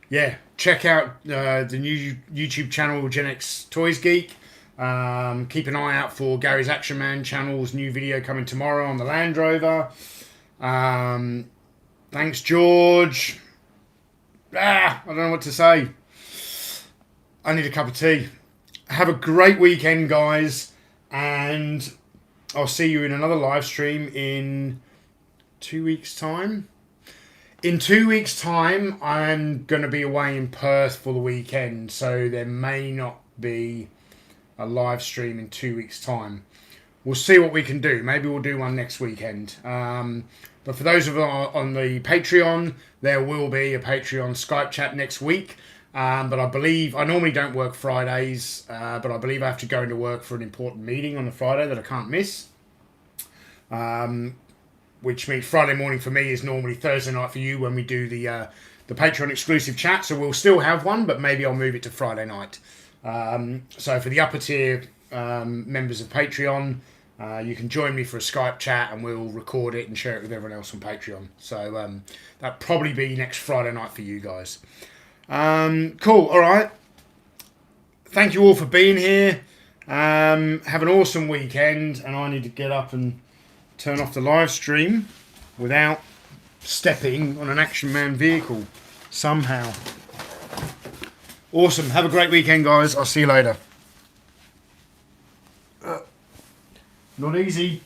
Speaker 1: Yeah, check out the new YouTube channel, Gen X Toys Geek. Keep an eye out for Gary's Action Man channel's new video coming tomorrow on the Land Rover. Thanks, George. I don't know what to say. I need a cup of tea. Have a great weekend, guys, and I'll see you in another live stream in 2 weeks' time. In 2 weeks' time, I'm going to be away in Perth for the weekend, so there may not be a live stream in 2 weeks' time. We'll see what we can do. Maybe we'll do one next weekend. But for those of you on the Patreon, there will be a Patreon Skype chat next week. But I believe, I normally don't work Fridays, but I believe I have to go into work for an important meeting on a Friday that I can't miss. Which means Friday morning for me is normally Thursday night for you when we do the Patreon exclusive chat. So we'll still have one, but maybe I'll move it to Friday night. So for the upper tier members of Patreon, you can join me for a Skype chat and we'll record it and share it with everyone else on Patreon. So that'll probably be next Friday night for you guys. Cool. All right. Thank you all for being here. Have an awesome weekend, and I need to get up and turn off the live stream without stepping on an Action Man vehicle somehow. Awesome. Have a great weekend, guys. I'll see you later. Not easy.